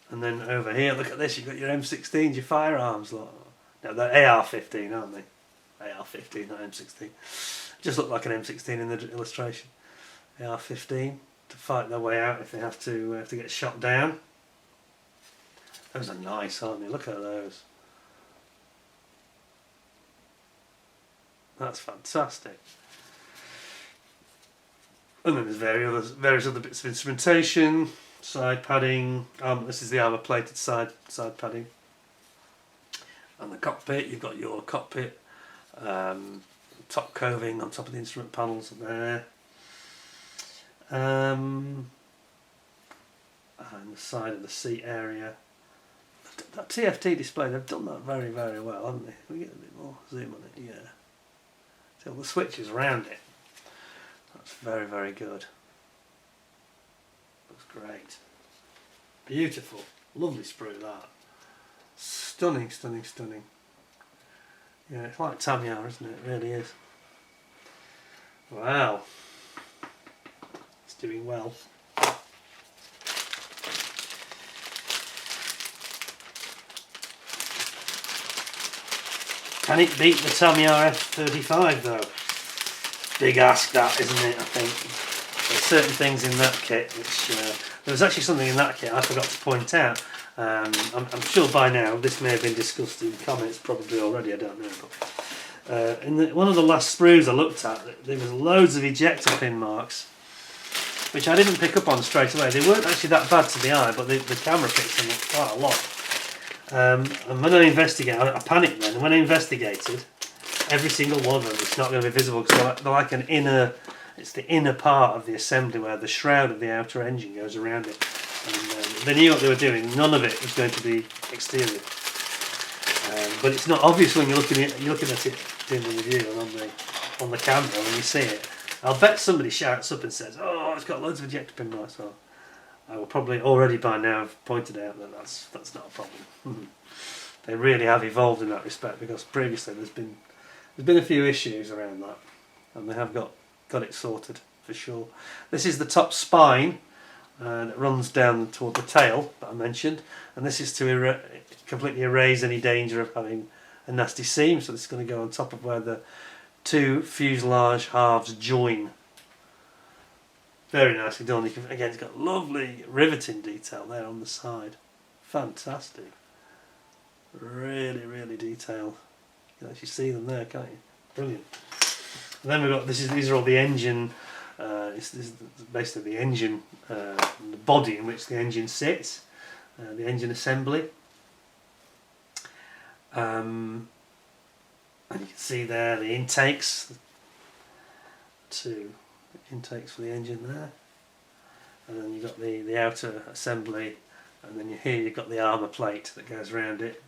[SPEAKER 1] And then over here, look at this, you've got your M16s, your firearms. Look. No, they're AR-15, aren't they? AR-15, not M16. Just look like an M16 in the illustration. AR-15 to fight their way out if they have to get shot down. Those are nice, aren't they? Look at those. That's fantastic. And then there's various other bits of instrumentation, side padding. This is the armour plated side padding. And the cockpit, you've got your cockpit top coving on top of the instrument panels there. And the side of the seat area. That TFT display, they've done that very, very well, haven't they? Can we get a bit more zoom on it? Yeah. So the switches around it. That's very, very good. Looks great. Beautiful. Lovely sprue that. Stunning, stunning, stunning. Yeah, it's like Tamiya, isn't it? It really is. Wow. It's doing well. Can it beat the Tamiya F35 though? Big ask that, isn't it, I think. There's certain things in that kit which... there was actually something in that kit I forgot to point out. I'm sure by now this may have been discussed in comments probably already, I don't know. But, in one of the last sprues I looked at, there was loads of ejector pin marks, which I didn't pick up on straight away. They weren't actually that bad to the eye, but the camera picked them up quite a lot. And when I investigated, I panicked then, and when I investigated, every single one of them, it's not going to be visible because they're like an inner, it's the inner part of the assembly where the shroud of the outer engine goes around it. And they knew what they were doing. None of it was going to be exterior. But it's not obvious when you're looking at it doing the review and on the camera when you see it. I'll bet somebody shouts up and says, "Oh, it's got loads of ejector pin marks." So I will probably already by now have pointed out that that's not a problem. They really have evolved in that respect because previously there's been a few issues around that, and they have got it sorted for sure. This is the top spine that runs down toward the tail that I mentioned, and this is to completely erase any danger of having a nasty seam. So this is going to go on top of where the two fuselage halves join. Very nicely done. Again, it's got lovely riveting detail there on the side. Fantastic. Really, really detailed. You can actually see them there, can't you? Brilliant. And then we've got these are all the engine. This is basically the engine, the body in which the engine sits, the engine assembly. And you can see there the intakes. Two intakes for the engine there, and then you've got the outer assembly, and then here you've got the armour plate that goes around it,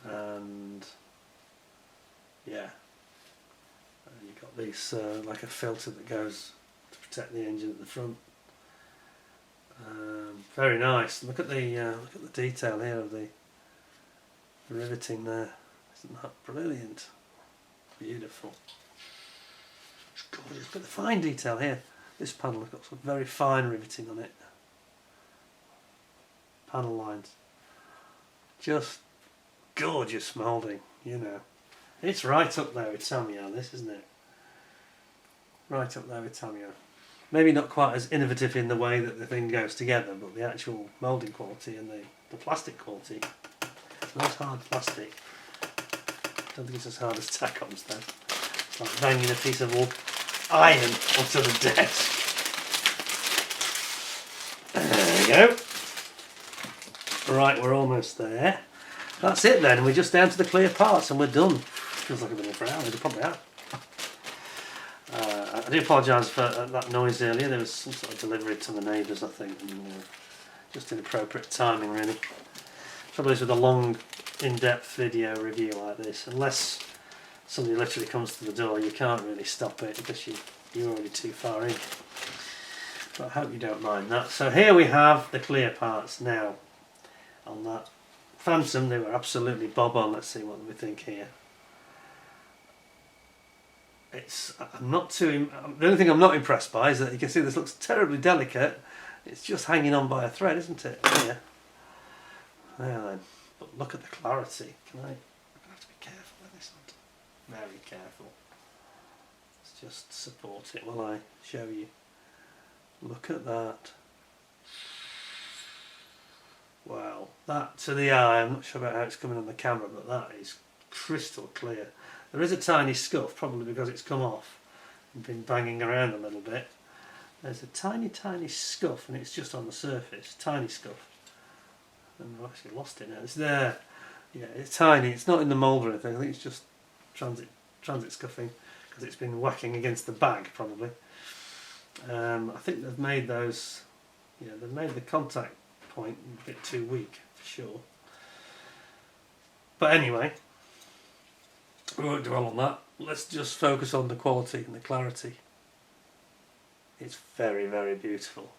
[SPEAKER 1] and yeah, you've got these like a filter that goes to protect the engine at the front. Very nice. Look at the detail here of the riveting there. Isn't that brilliant? Beautiful. Gorgeous. But the fine detail here, this panel has got some very fine riveting on it. Panel lines. Just gorgeous moulding, you know. It's right up there with Tamiya, this, isn't it? Right up there with Tamiya. Maybe not quite as innovative in the way that the thing goes together, but the actual moulding quality and the plastic quality. It's nice hard plastic. I don't think it's as hard as Tacom's though. It's like banging a piece of iron onto the desk. There we go. Right, we're almost there. That's it then, we're just down to the clear parts and we're done. Feels like I've been here for hours, I probably have. I do apologise for that noise earlier. There was some sort of delivery to the neighbours, I think, and just inappropriate timing really. Trouble is with a long, in-depth video review like this, unless somebody literally comes to the door, you can't really stop it because you're already too far in. But I hope you don't mind that. So here we have the clear parts now. On that Phantom, they were absolutely bob on. Let's see what we think here. The only thing I'm not impressed by is that you can see this looks terribly delicate. It's just hanging on by a thread, isn't it? Here. There then. But look at the clarity. I'm going to have to be careful with this one. Very careful. just support it while I show you. Look at that. Wow, that to the eye, I'm not sure about how it's coming on the camera, but that is crystal clear. There is a tiny scuff, probably because it's come off and been banging around a little bit. There's a tiny scuff, and it's just on the surface, tiny scuff. And I've actually lost it now. It's there. Yeah, it's tiny. It's not in the mould or anything. I think it's just transit scuffing because it's been whacking against the bag, probably. I think they've made those. Yeah, they've made the contact point a bit too weak for sure. But anyway, we won't dwell on that. Let's just focus on the quality and the clarity. It's very, very beautiful.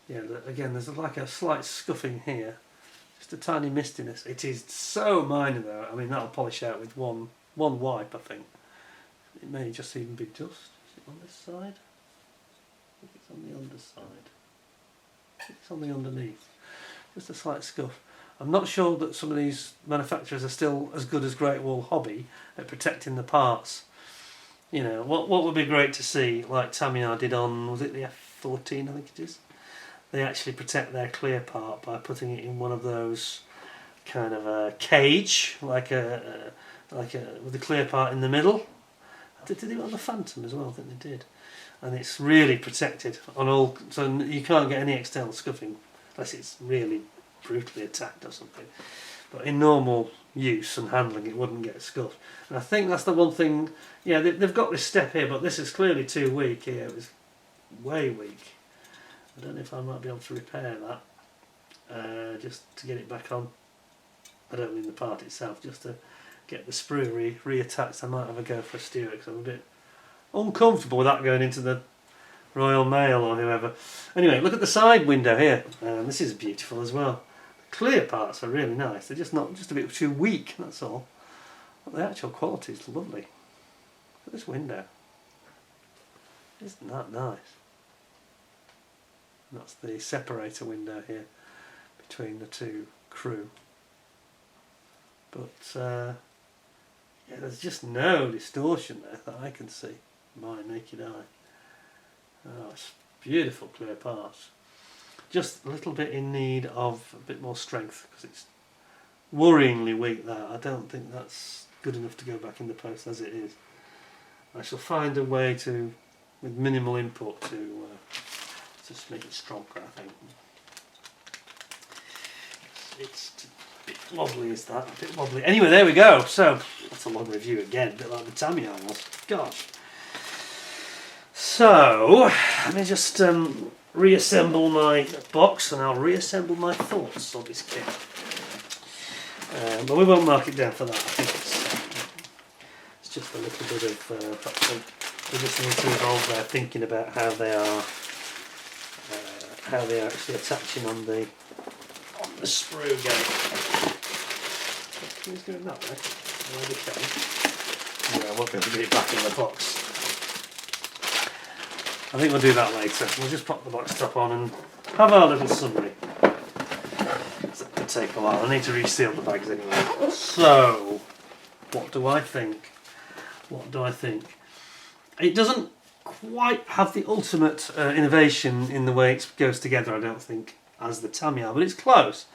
[SPEAKER 1] Yeah, again, there's like a slight scuffing here, just a tiny mistiness. It is so minor though. I mean, that'll polish out with one wipe, I think. It may just even be dust. Is it on this side? I think it's on the underside. I think it's on the underneath. Just a slight scuff. I'm not sure that some of these manufacturers are still as good as Great Wall Hobby at protecting the parts. You know, what would be great to see, like Tamiya did on, was it the F14, I think it is? They actually protect their clear part by putting it in one of those kind of a cage, like a with the clear part in the middle. Did they do it on the Phantom as well? I think they did. And it's really protected on all, so you can't get any external scuffing unless it's really brutally attacked or something. But in normal use and handling, it wouldn't get scuffed. And I think that's the one thing. Yeah, they've got this step here, but this is clearly too weak here. It was way weak. I don't know if I might be able to repair that, just to get it back on. I don't mean the part itself, just to get the sprue reattached. I might have a go for a steer because I'm a bit uncomfortable with that going into the Royal Mail or whoever. Anyway, look at the side window here. This is beautiful as well. The clear parts are really nice. They're just a bit too weak, that's all. But the actual quality is lovely. Look at this window. Isn't that nice? And that's the separator window here between the two crew. But yeah, there's just no distortion there that I can see, my naked eye. Oh, it's beautiful clear parts. Just a little bit in need of a bit more strength because it's worryingly weak there. I don't think that's good enough to go back in the post as it is. I shall find a way to, with minimal input, to just make it stronger, I think. It's a bit wobbly, is that? A bit wobbly. Anyway, there we go. So, that's a long review again, a bit like the Tamiya was. Gosh. So, let me just reassemble my box and I'll reassemble my thoughts on this kit. But we won't mark it down for that. I think it's just a little bit of perhaps we're just need to involve there thinking about how they are actually attaching on the sprue gate. Can you just do it that way? Yeah, I won't be able to get it back in the box. I think we'll do that later. We'll just pop the box top on and have our little summary. That could take a while. I need to reseal the bags anyway. So, what do I think? What do I think? It doesn't quite have the ultimate innovation in the way it goes together, I don't think, as the Tamiya, but it's close.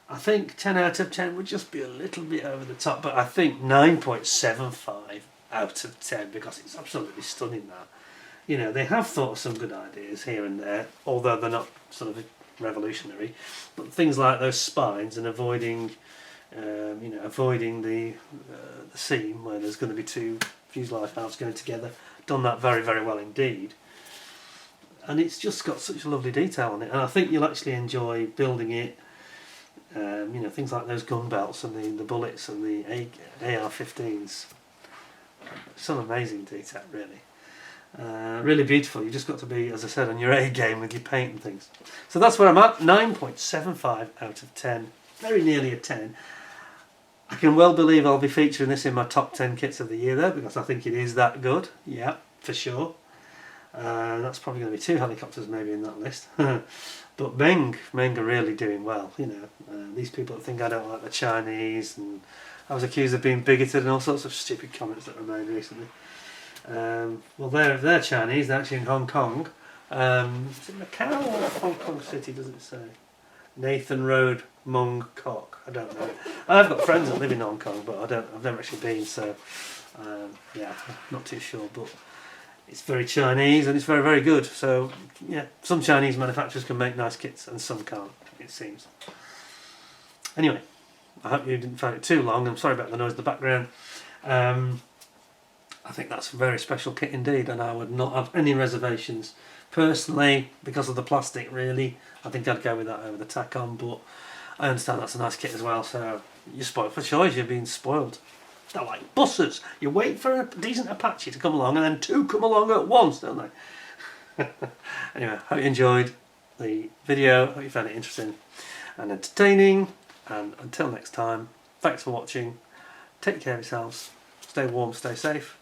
[SPEAKER 1] I think 10 out of 10 would just be a little bit over the top, but I think 9.75 out of 10 because it's absolutely stunning that. You know, they have thought of some good ideas here and there, although they're not sort of revolutionary. But things like those spines and avoiding, avoiding the seam where there's going to be two fuselage halves going together, done that very, very well indeed. And it's just got such a lovely detail on it, and I think you'll actually enjoy building it. Things like those gun belts and the bullets and the AR-15s. Some amazing detail, really. Really beautiful. You've just got to be, as I said, on your A game with your paint and things. So that's where I'm at. 9.75 out of 10. Very nearly a 10. I can well believe I'll be featuring this in my top 10 kits of the year though, because I think it is that good. Yeah, for sure. That's probably going to be 2 helicopters maybe in that list. But MENG are really doing well. You know, these people that think I don't like the Chinese, and I was accused of being bigoted and all sorts of stupid comments that were made recently. Well, they're Chinese. They're actually in Hong Kong. Is it Macau or Hong Kong City? Does it say? Nathan Road, Mong Kok. I don't know. I've got friends that live in Hong Kong, but I've never actually been. So yeah, not too sure. But it's very Chinese and it's very, very good. So yeah, some Chinese manufacturers can make nice kits and some can't, it seems. Anyway, I hope you didn't find it too long. I'm sorry about the noise in the background. I think that's a very special kit indeed, and I would not have any reservations. Personally, because of the plastic, really, I think I'd go with that over the tack-on, but I understand that's a nice kit as well, so you're spoiled for choice. You're being spoiled. They're like buses. You wait for a decent Apache to come along, and then two come along at once, don't they? Anyway, hope you enjoyed the video. Hope you found it interesting and entertaining. And until next time, thanks for watching. Take care of yourselves. Stay warm, stay safe.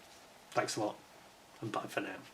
[SPEAKER 1] Thanks a lot, and bye for now.